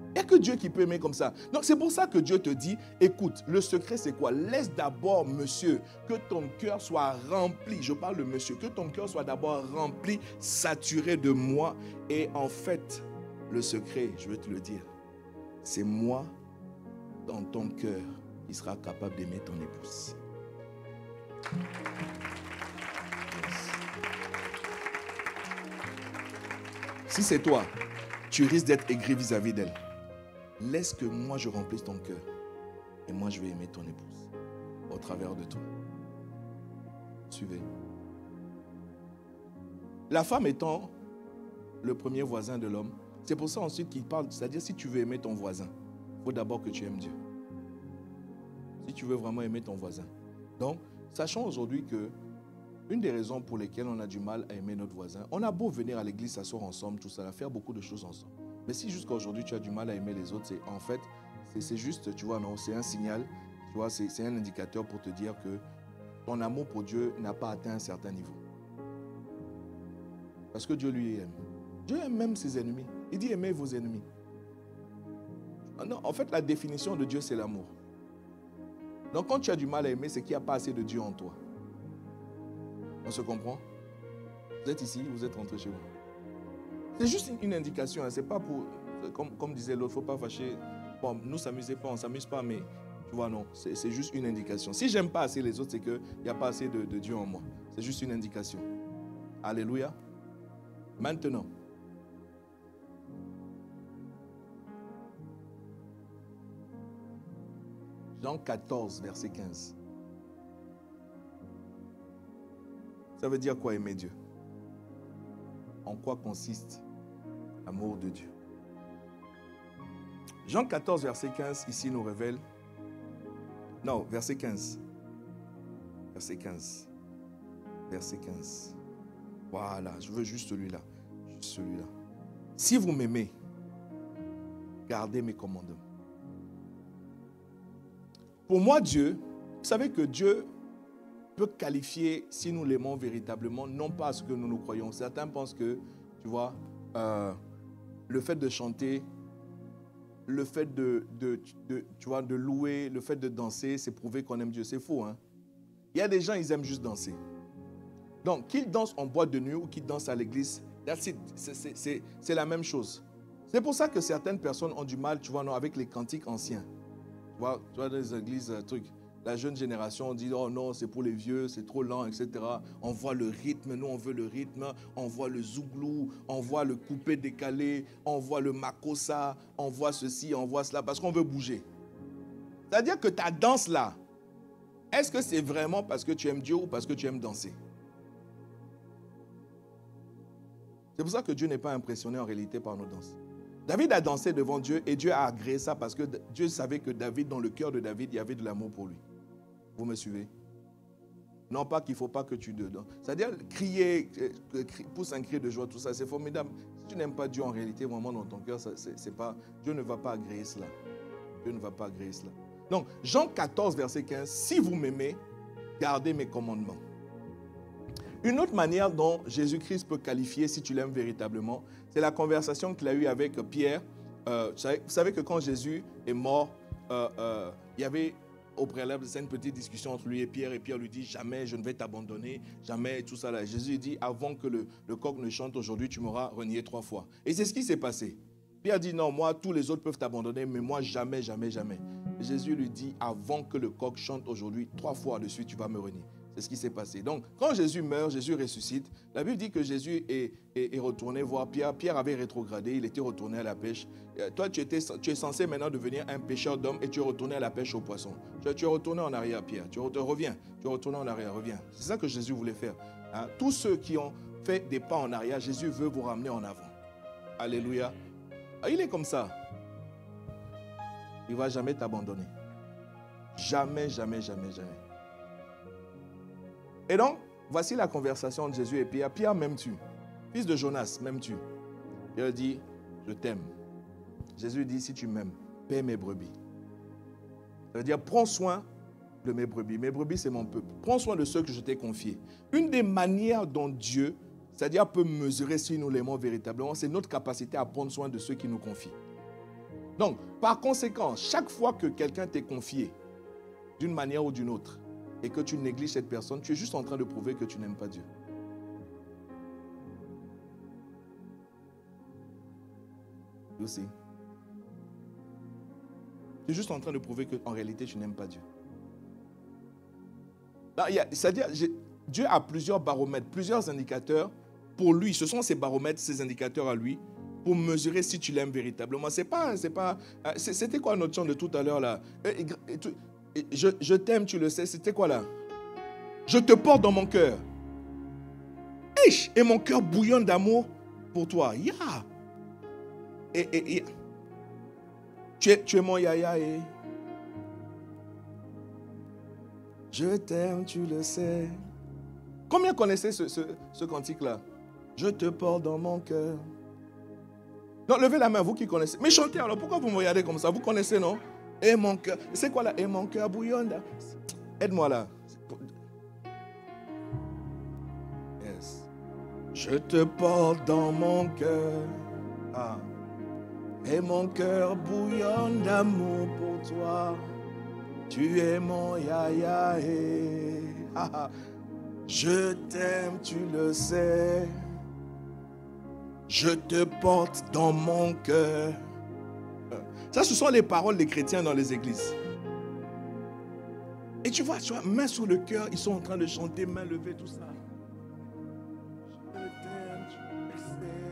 Il n'y a que Dieu qui peut aimer comme ça. Donc c'est pour ça que Dieu te dit, écoute, le secret c'est quoi? Laisse d'abord, monsieur, que ton cœur soit rempli. Je parle de monsieur, que ton cœur soit d'abord rempli, saturé de moi. Et en fait, le secret, je vais te le dire, c'est moi, dans ton cœur, qui sera capable d'aimer ton épouse. Si c'est toi, tu risques d'être aigri vis-à-vis d'elle. Laisse que moi je remplisse ton cœur. Et moi je vais aimer ton épouse. Au travers de toi. Suivez. La femme étant le premier voisin de l'homme. C'est pour ça ensuite qu'il parle. C'est-à-dire si tu veux aimer ton voisin, il faut d'abord que tu aimes Dieu. Si tu veux vraiment aimer ton voisin. Donc, sachons aujourd'hui que une des raisons pour lesquelles on a du mal à aimer notre voisin, on a beau venir à l'église, s'asseoir ensemble, tout ça, faire beaucoup de choses ensemble. Mais si jusqu'à aujourd'hui tu as du mal à aimer les autres, c'est en fait, c'est juste, tu vois, non, c'est un signal, tu vois, c'est un indicateur pour te dire que ton amour pour Dieu n'a pas atteint un certain niveau. Parce que Dieu lui aime. Dieu aime même ses ennemis. Il dit aimez vos ennemis. Non, en fait, la définition de Dieu, c'est l'amour. Donc quand tu as du mal à aimer, c'est qu'il n'y a pas assez de Dieu en toi. On se comprend? Vous êtes ici, vous êtes rentré chez vous. C'est juste une indication, hein. C'est pas pour, comme disait l'autre, il ne faut pas fâcher. Bon, nous s'amuser pas, on ne s'amuse pas, mais tu vois, non, c'est juste une indication. Si j'aime pas assez les autres, c'est qu'il n'y a pas assez de Dieu en moi. C'est juste une indication. Alléluia. Maintenant, Jean 14, verset 15. Ça veut dire quoi aimer Dieu? En quoi consiste l'amour de Dieu? Jean 14, verset 15, ici nous révèle... Non, verset 15. Verset 15. Verset 15. Voilà, je veux juste celui-là. Juste celui-là. Si vous m'aimez, gardez mes commandements. Pour moi, Dieu, vous savez que Dieu peut qualifier, si nous l'aimons véritablement, non pas ce que nous nous croyons. Certains pensent que, tu vois, le fait de chanter, le fait tu vois, de louer, le fait de danser, c'est prouver qu'on aime Dieu. C'est faux, hein? Il y a des gens, ils aiment juste danser. Donc, qu'ils dansent en boîte de nuit ou qu'ils dansent à l'église, c'est la même chose. C'est pour ça que certaines personnes ont du mal, tu vois, non, avec les cantiques anciens. Tu vois dans les églises, trucs. la jeune génération dit, oh non, c'est pour les vieux, c'est trop lent, etc. On voit le rythme, nous on veut le rythme, on voit le zouglou, on voit le coupé décalé, on voit le makossa, on voit ceci, on voit cela, parce qu'on veut bouger. C'est-à-dire que ta danse là, est-ce que c'est vraiment parce que tu aimes Dieu ou parce que tu aimes danser? C'est pour ça que Dieu n'est pas impressionné en réalité par nos danses. David a dansé devant Dieu et Dieu a agréé ça parce que Dieu savait que David, dans le cœur de David, il y avait de l'amour pour lui. Vous me suivez? Non pas qu'il ne faut pas que tu danses. C'est-à-dire crier, pousse un cri de joie, tout ça, c'est formidable. Si tu n'aimes pas Dieu en réalité, vraiment dans ton cœur, c'est pas, Dieu ne va pas agréer cela. Dieu ne va pas agréer cela. Donc, Jean 14, verset 15, si vous m'aimez, gardez mes commandements. Une autre manière dont Jésus-Christ peut qualifier si tu l'aimes véritablement, c'est la conversation qu'il a eue avec Pierre. Vous savez que quand Jésus est mort, il y avait au préalable une petite discussion entre lui et Pierre lui dit, jamais je ne vais t'abandonner, jamais tout ça là. Jésus dit, avant que le coq ne chante aujourd'hui, tu m'auras renié 3 fois. Et c'est ce qui s'est passé. Pierre dit, non, moi, tous les autres peuvent t'abandonner, mais moi, jamais, jamais, jamais. Et Jésus lui dit, avant que le coq chante aujourd'hui, 3 fois de suite, tu vas me renier. C'est ce qui s'est passé. Donc, quand Jésus meurt, Jésus ressuscite. La Bible dit que Jésus est retourné voir Pierre. Pierre avait rétrogradé, il était retourné à la pêche. Toi, tu es censé maintenant devenir un pêcheur d'hommes et tu es retourné à la pêche aux poissons. Tu es retourné en arrière, Pierre. Reviens. Tu es retourné en arrière, reviens. C'est ça que Jésus voulait faire. Hein? Tous ceux qui ont fait des pas en arrière, Jésus veut vous ramener en avant. Alléluia. Ah, il est comme ça. Il ne va jamais t'abandonner. Jamais, jamais, jamais, jamais. Et donc, voici la conversation entre Jésus et Pierre. Pierre, m'aimes-tu? Fils de Jonas, m'aimes-tu? Pierre dit, je t'aime. Jésus dit, si tu m'aimes, paie mes brebis. Ça veut dire, prends soin de mes brebis. Mes brebis, c'est mon peuple. Prends soin de ceux que je t'ai confiés. Une des manières dont Dieu, c'est-à-dire peut mesurer si nous l'aimons véritablement, c'est notre capacité à prendre soin de ceux qui nous confient. Donc, par conséquent, chaque fois que quelqu'un t'est confié, d'une manière ou d'une autre, et que tu négliges cette personne, tu es juste en train de prouver que tu n'aimes pas Dieu. Aussi. Tu es juste en train de prouver qu'en réalité, tu n'aimes pas Dieu. C'est-à-dire, Dieu a plusieurs baromètres, plusieurs indicateurs pour lui. Ce sont ces baromètres, ces indicateurs à lui, pour mesurer si tu l'aimes véritablement. C'était quoi notre chant de tout à l'heure là? Je t'aime, tu le sais. C'était quoi là? Je te porte dans mon cœur. Et mon cœur bouillonne d'amour pour toi. Yeah. Et tu es mon yaya et je t'aime, tu le sais. Combien connaissez ce cantique-là? Je te porte dans mon cœur. Non, levez la main, vous qui connaissez. Mais chantez alors, pourquoi vous me regardez comme ça? Vous connaissez, non? Et mon cœur, c'est quoi là? Et mon cœur bouillonne. Aide-moi là. Yes. Je te porte dans mon cœur. Ah. Et mon cœur bouillonne d'amour pour toi. Tu es mon yaya. Je t'aime, tu le sais. Je te porte dans mon cœur. Ça, ce sont les paroles des chrétiens dans les églises. Et tu vois, main sur le cœur, ils sont en train de chanter, main levée, tout ça. Je t'aime, tu le sais.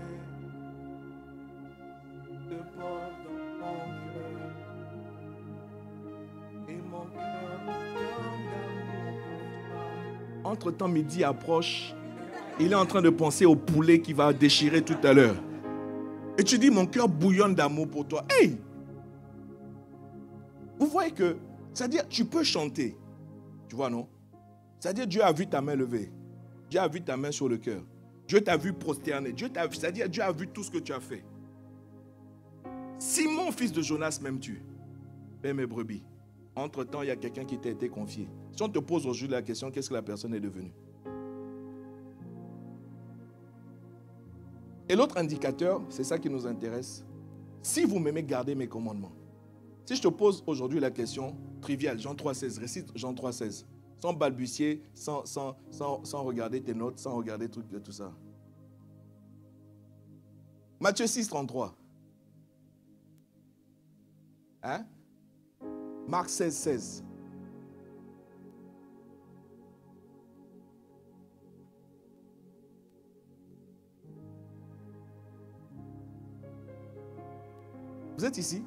Je te porte dans mon cœur. Et mon cœur bouillonne d'amour pour toi. Entre-temps, midi approche. Il est en train de penser au poulet qui va déchirer tout à l'heure. Et tu dis, mon cœur bouillonne d'amour pour toi. Hey! Vous voyez que, c'est-à-dire, tu peux chanter. Tu vois, non? C'est-à-dire, Dieu a vu ta main levée. Dieu a vu ta main sur le cœur. Dieu t'a vu prosterner. C'est-à-dire, Dieu a vu tout ce que tu as fait. Simon, fils de Jonas, m'aimes-tu? Paie mes brebis. Entre-temps, il y a quelqu'un qui t'a été confié. Si on te pose aujourd'hui la question, qu'est-ce que la personne est devenue? Et l'autre indicateur, c'est ça qui nous intéresse. Si vous m'aimez, gardez mes commandements. Si je te pose aujourd'hui la question triviale, Jean 3,16, récite Jean 3,16, sans balbutier, sans regarder tes notes, sans regarder tout ça. Matthieu 6,33. Hein? Marc 16,16. Vous êtes ici?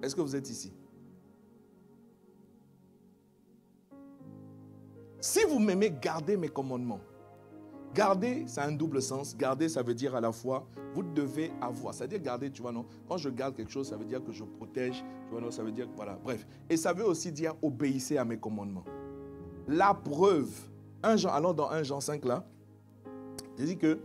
Est-ce que vous êtes ici? Si vous m'aimez, gardez mes commandements. Garder, ça a un double sens. Garder, ça veut dire à la fois, vous devez avoir. C'est-à-dire garder, tu vois, non? Quand je garde quelque chose, ça veut dire que je protège. Tu vois, non? Ça veut dire, voilà, bref. Et ça veut aussi dire obéissez à mes commandements. La preuve, allons dans 1 Jean 5 là, il dit que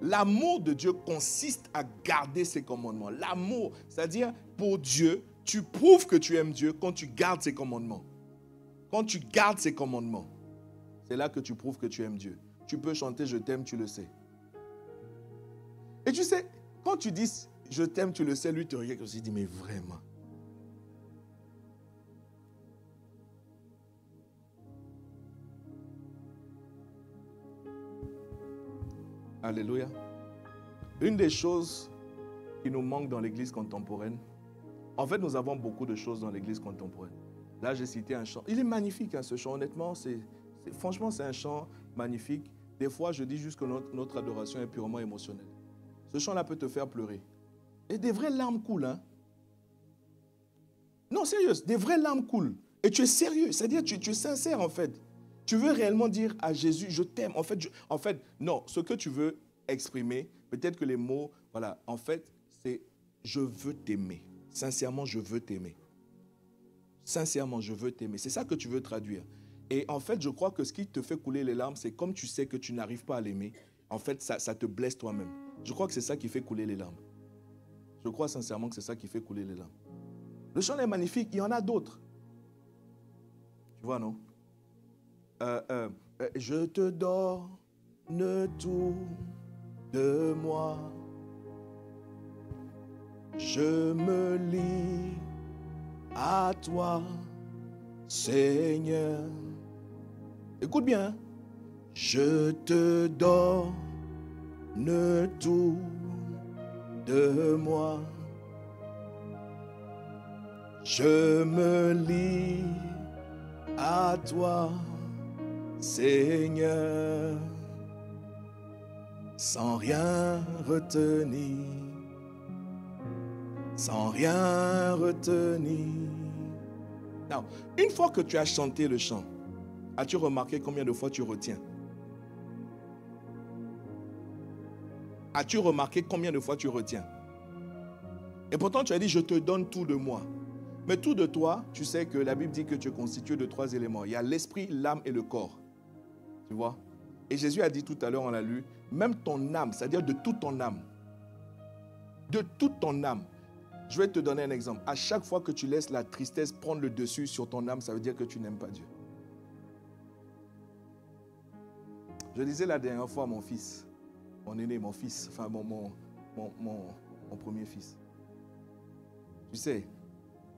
l'amour de Dieu consiste à garder ses commandements. L'amour, c'est-à-dire pour Dieu, tu prouves que tu aimes Dieu quand tu gardes ses commandements. Quand tu gardes ses commandements, c'est là que tu prouves que tu aimes Dieu. Tu peux chanter je t'aime, tu le sais. Et tu sais, quand tu dis je t'aime, tu le sais, lui te regarde et se dit mais vraiment. Alléluia. Une des choses qui nous manque dans l'église contemporaine, en fait nous avons beaucoup de choses dans l'église contemporaine. Là j'ai cité un chant, il est magnifique hein, ce chant, honnêtement, franchement c'est un chant magnifique. Des fois je dis juste que notre adoration est purement émotionnelle. Ce chant-là peut te faire pleurer. Et des vraies larmes coulent. Hein? Non, sérieux, des vraies larmes coulent. Et tu es sérieux, c'est-à-dire tu es sincère en fait. Tu veux réellement dire à Jésus, je t'aime. En fait, non, ce que tu veux exprimer, peut-être que les mots, voilà, en fait, c'est je veux t'aimer. Sincèrement, je veux t'aimer. Sincèrement, je veux t'aimer. C'est ça que tu veux traduire. Et en fait, je crois que ce qui te fait couler les larmes, c'est comme tu sais que tu n'arrives pas à l'aimer. En fait, ça te blesse toi-même. Je crois que c'est ça qui fait couler les larmes. Je crois sincèrement que c'est ça qui fait couler les larmes. Le chant est magnifique, il y en a d'autres. Tu vois, non? Je te donne tout de moi. Je me lie à toi, Seigneur. Écoute bien. Je te donne tout de moi. Je me lie à toi, Seigneur, sans rien retenir, sans rien retenir. Non, une fois que tu as chanté le chant, as-tu remarqué combien de fois tu retiens? As-tu remarqué combien de fois tu retiens? Et pourtant tu as dit je te donne tout de moi. Mais tout de toi, tu sais que la Bible dit que tu es constitué de 3 éléments. Il y a l'esprit, l'âme et le corps. Tu vois? Et Jésus a dit tout à l'heure, on l'a lu, même ton âme, c'est-à-dire de toute ton âme. De toute ton âme. Je vais te donner un exemple. À chaque fois que tu laisses la tristesse prendre le dessus sur ton âme, ça veut dire que tu n'aimes pas Dieu. Je disais la dernière fois à mon fils, mon aîné, mon fils, enfin mon premier fils. Tu sais,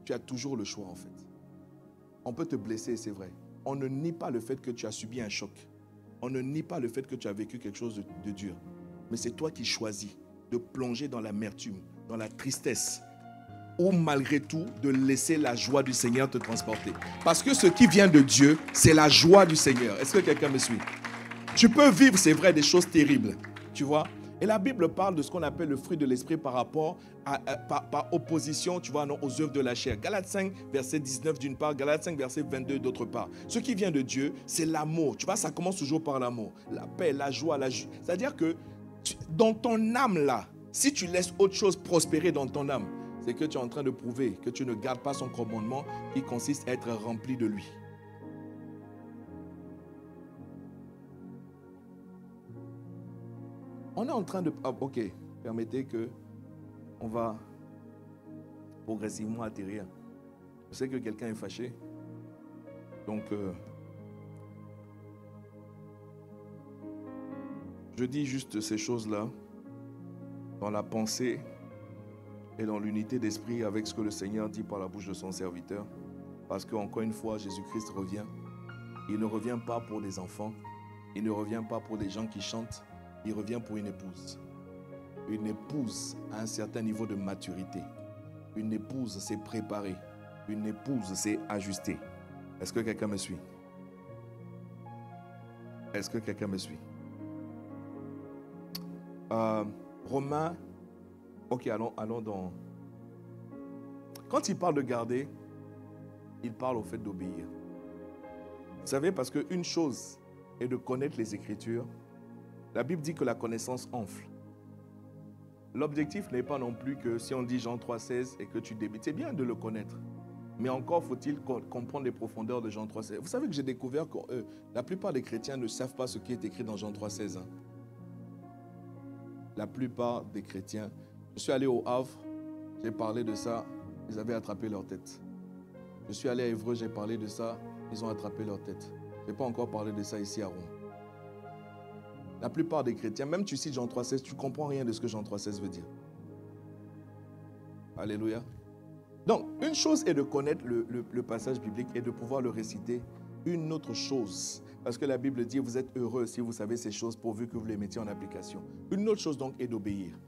tu as toujours le choix en fait. On peut te blesser, c'est vrai. On ne nie pas le fait que tu as subi un choc. On ne nie pas le fait que tu as vécu quelque chose de dur. Mais c'est toi qui choisis de plonger dans l'amertume, dans la tristesse, ou malgré tout de laisser la joie du Seigneur te transporter. Parce que ce qui vient de Dieu, c'est la joie du Seigneur. Est-ce que quelqu'un me suit? Tu peux vivre, c'est vrai, des choses terribles, tu vois. Et la Bible parle de ce qu'on appelle le fruit de l'esprit par rapport par opposition, tu vois, non, aux œuvres de la chair. Galates 5, verset 19 d'une part, Galates 5, verset 22 d'autre part. Ce qui vient de Dieu, c'est l'amour. Tu vois, ça commence toujours par l'amour. La paix, la joie, c'est-à-dire que dans ton âme là, si tu laisses autre chose prospérer dans ton âme, c'est que tu es en train de prouver que tu ne gardes pas son commandement qui consiste à être rempli de lui. On est en train de... ok, permettez que on va progressivement atterrir. Je sais que quelqu'un est fâché. Donc, je dis juste ces choses-là dans la pensée et dans l'unité d'esprit avec ce que le Seigneur dit par la bouche de son serviteur. Parce qu'encore une fois, Jésus-Christ revient. Il ne revient pas pour des enfants. Il ne revient pas pour des gens qui chantent. Il revient pour une épouse. Une épouse à un certain niveau de maturité. Une épouse s'est préparée. Une épouse s'est ajustée. Est-ce que quelqu'un me suit? Est-ce que quelqu'un me suit? Romains Ok, allons dans... Quand il parle de garder, il parle au fait d'obéir. Vous savez, parce qu'une chose est de connaître les Écritures. La Bible dit que la connaissance enfle. L'objectif n'est pas non plus que si on dit Jean 3,16 et que tu débites, c'est bien de le connaître. Mais encore faut-il comprendre les profondeurs de Jean 3,16. Vous savez que j'ai découvert que la plupart des chrétiens ne savent pas ce qui est écrit dans Jean 3,16. Hein. La plupart des chrétiens. Je suis allé au Havre, j'ai parlé de ça, ils avaient attrapé leur tête. Je suis allé à Évreux, j'ai parlé de ça, ils ont attrapé leur tête. Je n'ai pas encore parlé de ça ici à Rome. La plupart des chrétiens, même tu cites Jean 3,16, tu ne comprends rien de ce que Jean 3,16 veut dire. Alléluia. Donc, une chose est de connaître le passage biblique et de pouvoir le réciter. Une autre chose, parce que la Bible dit, vous êtes heureux si vous savez ces choses pourvu que vous les mettiez en application. Une autre chose donc est d'obéir.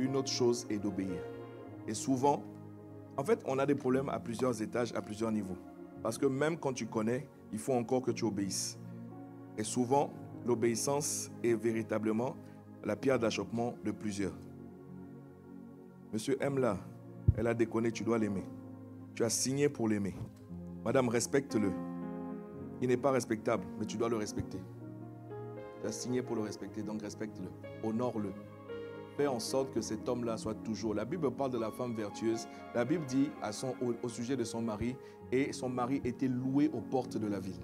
Une autre chose est d'obéir. Et souvent, en fait, on a des problèmes à plusieurs étages, à plusieurs niveaux. Parce que même quand tu connais, il faut encore que tu obéisses. Et souvent, l'obéissance est véritablement la pierre d'achoppement de plusieurs. Monsieur M là, elle a déconné, tu dois l'aimer. Tu as signé pour l'aimer. Madame, respecte-le. Il n'est pas respectable, mais tu dois le respecter. Tu as signé pour le respecter, donc respecte-le. Honore-le. Fais en sorte que cet homme-là soit toujours. La Bible parle de la femme vertueuse. La Bible dit au sujet de son mari, et son mari était loué aux portes de la ville.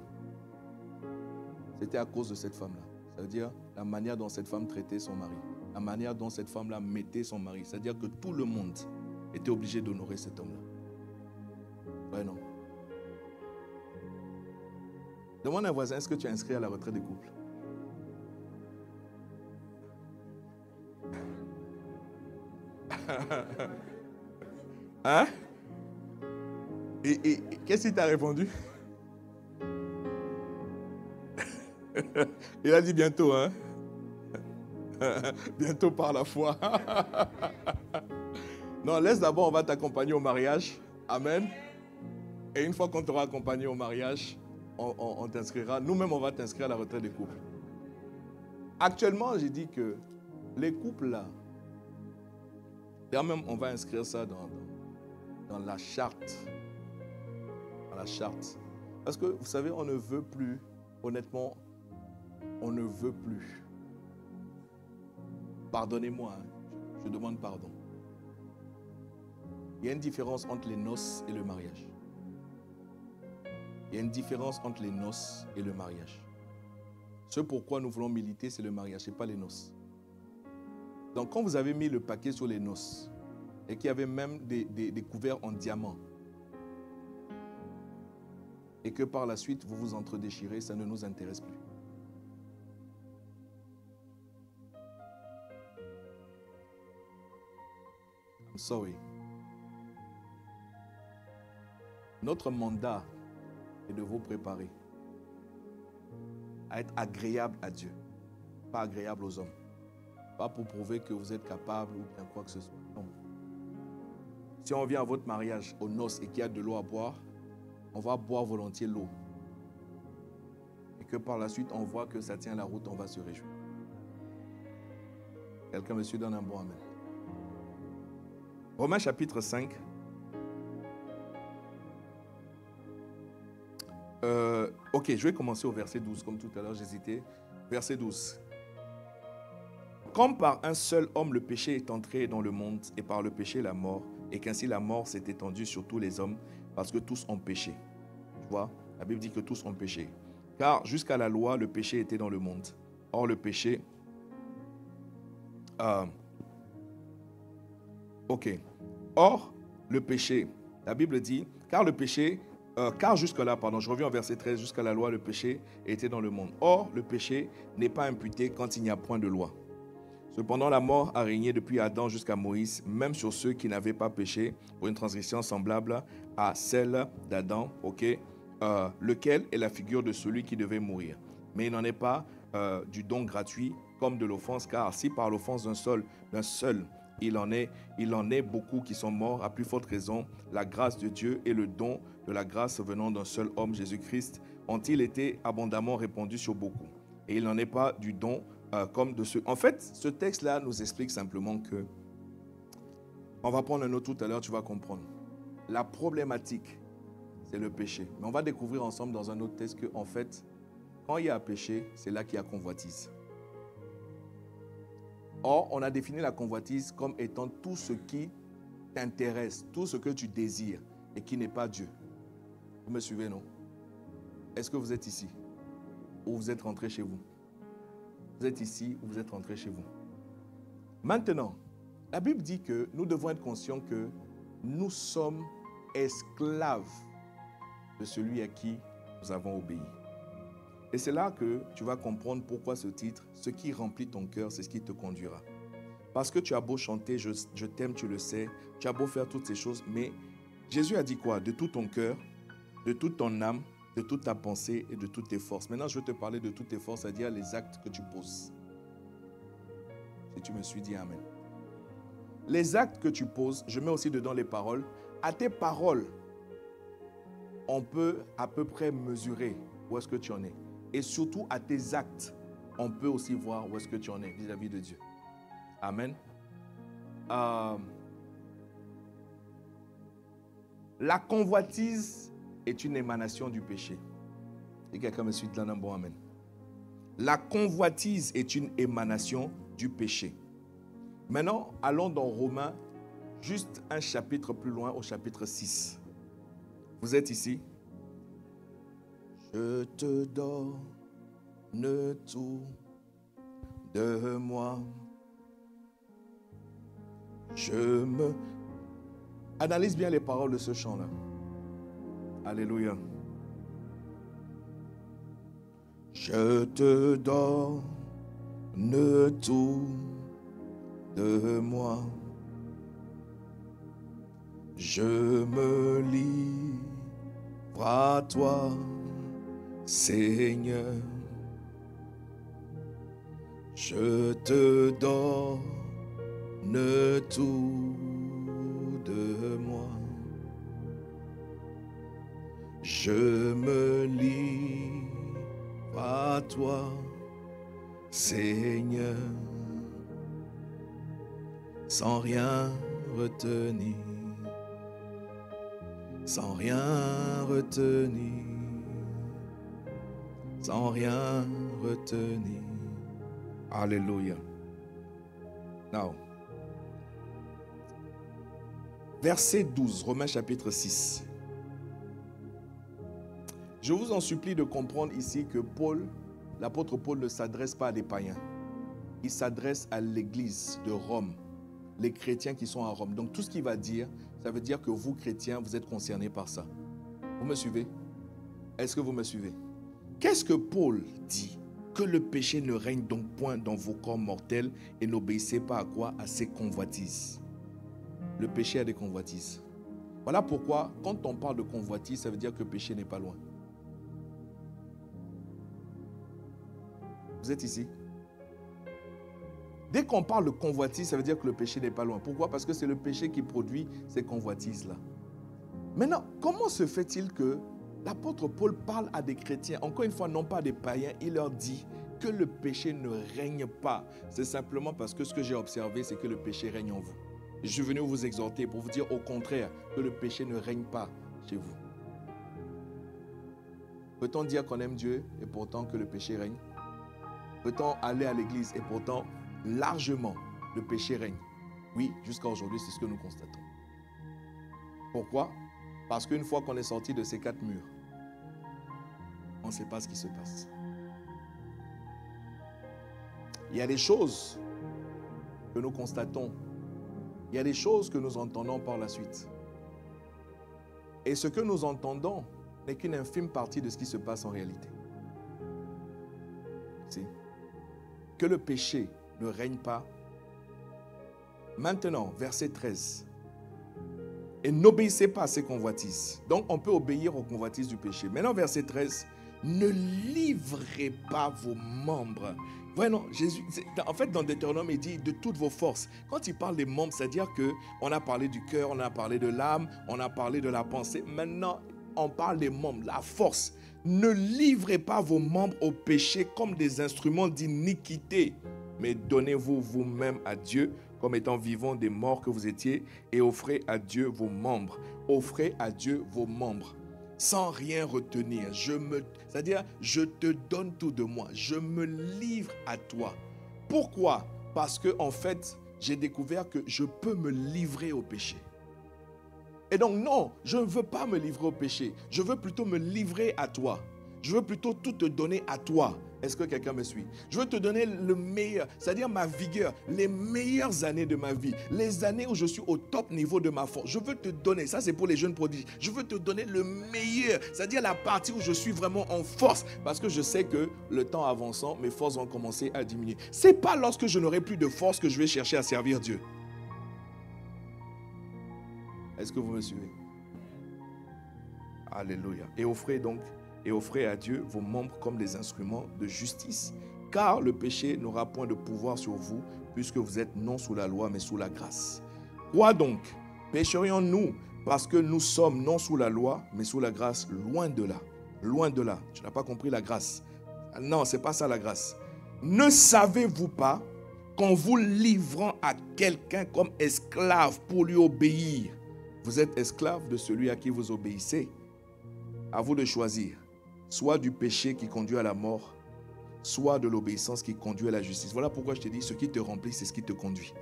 C'était à cause de cette femme-là. Ça veut dire la manière dont cette femme traitait son mari. La manière dont cette femme-là mettait son mari. C'est-à-dire que tout le monde était obligé d'honorer cet homme-là. Ouais, non. Demande à un voisin, est-ce que tu es inscrit à la retraite des couples? Hein? Et qu'est-ce qu'il t'a répondu? Il a dit bientôt, hein? Bientôt par la foi. Non, laisse d'abord, on va t'accompagner au mariage. Amen. Et une fois qu'on t'aura accompagné au mariage, on t'inscrira. Nous-mêmes, on va t'inscrire à la retraite des couples. Actuellement, j'ai dit que les couples là, et même on va inscrire ça dans la charte. Dans la charte. Parce que, vous savez, on ne veut plus, honnêtement, on ne veut plus. Pardonnez-moi, hein, je demande pardon. Il y a une différence entre les noces et le mariage. Il y a une différence entre les noces et le mariage. Ce pourquoi nous voulons militer, c'est le mariage, ce n'est pas les noces. Donc quand vous avez mis le paquet sur les noces, et qu'il y avait même des couverts en diamant, et que par la suite vous vous entredéchirez, ça ne nous intéresse plus. I'm sorry. Notre mandat est de vous préparer à être agréable à Dieu, pas agréable aux hommes. Pas pour prouver que vous êtes capable ou bien quoi que ce soit. Non. Si on vient à votre mariage, aux noces, et qu'il y a de l'eau à boire, on va boire volontiers l'eau. Et que par la suite, on voit que ça tient la route, on va se réjouir. Quelqu'un me suit, donne un bon amen. Romains chapitre 5. Ok, je vais commencer au verset 12, comme tout à l'heure j'hésitais. Verset 12. Comme par un seul homme le péché est entré dans le monde, et par le péché la mort, et qu'ainsi la mort s'est étendue sur tous les hommes, parce que tous ont péché. Tu vois, la Bible dit que tous ont péché. Car jusqu'à la loi, le péché était dans le monde. Or, le péché... Or, le péché, la Bible dit, car jusque-là, je reviens au verset 13, jusqu'à la loi, le péché était dans le monde. Or, le péché n'est pas imputé quand il n'y a point de loi. Cependant, la mort a régné depuis Adam jusqu'à Moïse, même sur ceux qui n'avaient pas péché, pour une transgression semblable à celle d'Adam, lequel est la figure de celui qui devait mourir. Mais il n'en est pas du don gratuit comme de l'offense, car si par l'offense d'un seul, il en est beaucoup qui sont morts, à plus forte raison, la grâce de Dieu et le don de la grâce venant d'un seul homme, Jésus-Christ, ont-ils été abondamment répandus sur beaucoup. Et il n'en est pas du don comme de ceux... En fait, ce texte-là nous explique simplement que On va prendre un autre tout à l'heure, tu vas comprendre. La problématique, c'est le péché. Mais on va découvrir ensemble dans un autre texte qu'en fait, quand il y a un péché, c'est là qu'il y a convoitise. Or, on a défini la convoitise comme étant tout ce qui t'intéresse, tout ce que tu désires et qui n'est pas Dieu. Vous me suivez, non? Est-ce que vous êtes ici ou vous êtes rentré chez vous? Vous êtes ici ou vous êtes rentré chez vous? Maintenant, la Bible dit que nous devons être conscients que nous sommes esclaves de celui à qui nous avons obéi. Et c'est là que tu vas comprendre pourquoi ce titre, ce qui remplit ton cœur, c'est ce qui te conduira. Parce que tu as beau chanter, je t'aime, tu le sais, tu as beau faire toutes ces choses, mais Jésus a dit quoi? De tout ton cœur, de toute ton âme, de toute ta pensée et de toutes tes forces. Maintenant, je vais te parler de toutes tes forces, c'est-à-dire les actes que tu poses. Si tu me suis dit amen. Les actes que tu poses, je mets aussi dedans les paroles. À tes paroles, on peut à peu près mesurer où est-ce que tu en es. Et surtout à tes actes, on peut aussi voir où est-ce que tu en es vis-à-vis de Dieu. Amen. La convoitise est une émanation du péché. Et quelqu'un me suit là, un bon amen. La convoitise est une émanation du péché. Maintenant, allons dans Romains, juste un chapitre plus loin, au chapitre 6. Vous êtes ici? Je te donne tout de moi. Analyse bien les paroles de ce chant-là. Alléluia. Je te donne tout de moi. Je me livre à toi, Seigneur. Je te donne tout de moi. Je me livre à toi, Seigneur, sans rien retenir, sans rien retenir, sans rien retenir. Alléluia. Now, verset 12, Romains chapitre 6. Je vous en supplie de comprendre ici que Paul, l'apôtre Paul ne s'adresse pas à des païens. Il s'adresse à l'église de Rome, les chrétiens qui sont à Rome. Donc tout ce qu'il va dire, ça veut dire que vous, chrétiens, vous êtes concernés par ça. Vous me suivez? Est-ce que vous me suivez? Qu'est-ce que Paul dit? Que le péché ne règne donc point dans vos corps mortels et n'obéissez pas à quoi? À ses convoitises. Le péché a des convoitises. Voilà pourquoi, quand on parle de convoitise, ça veut dire que le péché n'est pas loin. Vous êtes ici? Dès qu'on parle de convoitise, ça veut dire que le péché n'est pas loin. Pourquoi? Parce que c'est le péché qui produit ces convoitises-là. Maintenant, comment se fait-il que l'apôtre Paul parle à des chrétiens, encore une fois, non pas des païens, il leur dit que le péché ne règne pas. C'est simplement parce que ce que j'ai observé, c'est que le péché règne en vous. Je suis venu vous exhorter pour vous dire au contraire que le péché ne règne pas chez vous. Peut-on dire qu'on aime Dieu et pourtant que le péché règne? Peut-on aller à l'église et pourtant largement le péché règne? Oui, jusqu'à aujourd'hui, c'est ce que nous constatons. Pourquoi? Parce qu'une fois qu'on est sorti de ces 4 murs, on ne sait pas ce qui se passe. Il y a des choses que nous constatons. Il y a des choses que nous entendons par la suite. Et ce que nous entendons n'est qu'une infime partie de ce qui se passe en réalité. C'est que le péché ne règne pas. Maintenant, verset 13. Et n'obéissez pas à ces convoitises. Donc, on peut obéir aux convoitises du péché. Maintenant, verset 13. Ne livrez pas vos membres. Vraiment, Jésus, en fait, dans Deutéronome, il dit de toutes vos forces. Quand il parle des membres, c'est-à-dire qu'on a parlé du cœur, on a parlé de l'âme, on a parlé de la pensée. Maintenant, on parle des membres, la force. Ne livrez pas vos membres au péché comme des instruments d'iniquité, mais donnez-vous vous-même à Dieu comme étant vivants des morts que vous étiez, et offrez à Dieu vos membres. Offrez à Dieu vos membres, sans rien retenir. C'est-à-dire, je te donne tout de moi. Je me livre à toi. Pourquoi? Parce que, en fait, j'ai découvert que je peux me livrer au péché. Et donc, non, je ne veux pas me livrer au péché. Je veux plutôt me livrer à toi. Je veux plutôt tout te donner à toi. Est-ce que quelqu'un me suit? Je veux te donner le meilleur, c'est-à-dire ma vigueur, les meilleures années de ma vie, les années où je suis au top niveau de ma force. Je veux te donner, ça c'est pour les jeunes prodiges, je veux te donner le meilleur, c'est-à-dire la partie où je suis vraiment en force, parce que je sais que le temps avançant, mes forces vont commencer à diminuer. Ce n'est pas lorsque je n'aurai plus de force que je vais chercher à servir Dieu. Est-ce que vous me suivez? Alléluia. Et offrez à Dieu vos membres comme des instruments de justice. Car le péché n'aura point de pouvoir sur vous, puisque vous êtes non sous la loi, mais sous la grâce. Quoi donc? Pécherions-nous parce que nous sommes non sous la loi, mais sous la grâce? Loin de là. Loin de là. Tu n'as pas compris la grâce. Non, ce n'est pas ça la grâce. Ne savez-vous pas qu'en vous livrant à quelqu'un comme esclave pour lui obéir, vous êtes esclave de celui à qui vous obéissez? À vous de choisir. Soit du péché qui conduit à la mort, soit de l'obéissance qui conduit à la justice. Voilà pourquoi je te dis, ce qui te remplit, c'est ce qui te conduit.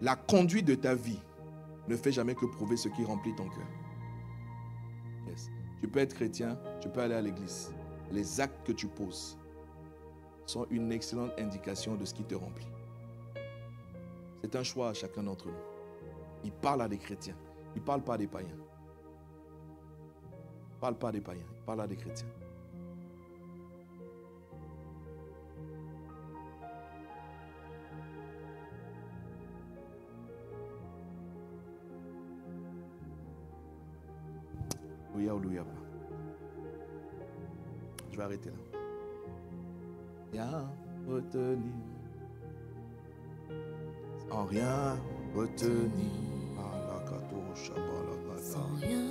La conduite de ta vie ne fait jamais que prouver ce qui remplit ton cœur. Yes. Tu peux être chrétien, tu peux aller à l'église. Les actes que tu poses sont une excellente indication de ce qui te remplit. C'est un choix à chacun d'entre nous. Il parle à des chrétiens, il ne parle pas à des païens. Il ne parle pas à des païens, il parle à des chrétiens. Louia ou louia pas. Je vais arrêter là. Rien retenir. Sans rien retenir. Sans rien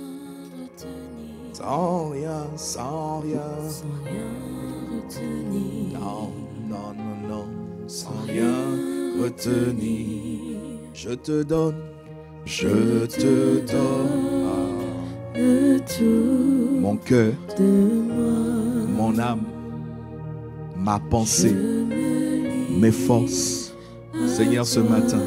retenir. Sans rien, sans rien. Sans rien retenir. Non, non, non, non. Sans rien retenir. Je te donne. Je te donne Tout mon cœur, de moi. mon âme, ma pensée, mes forces. Seigneur, ce matin,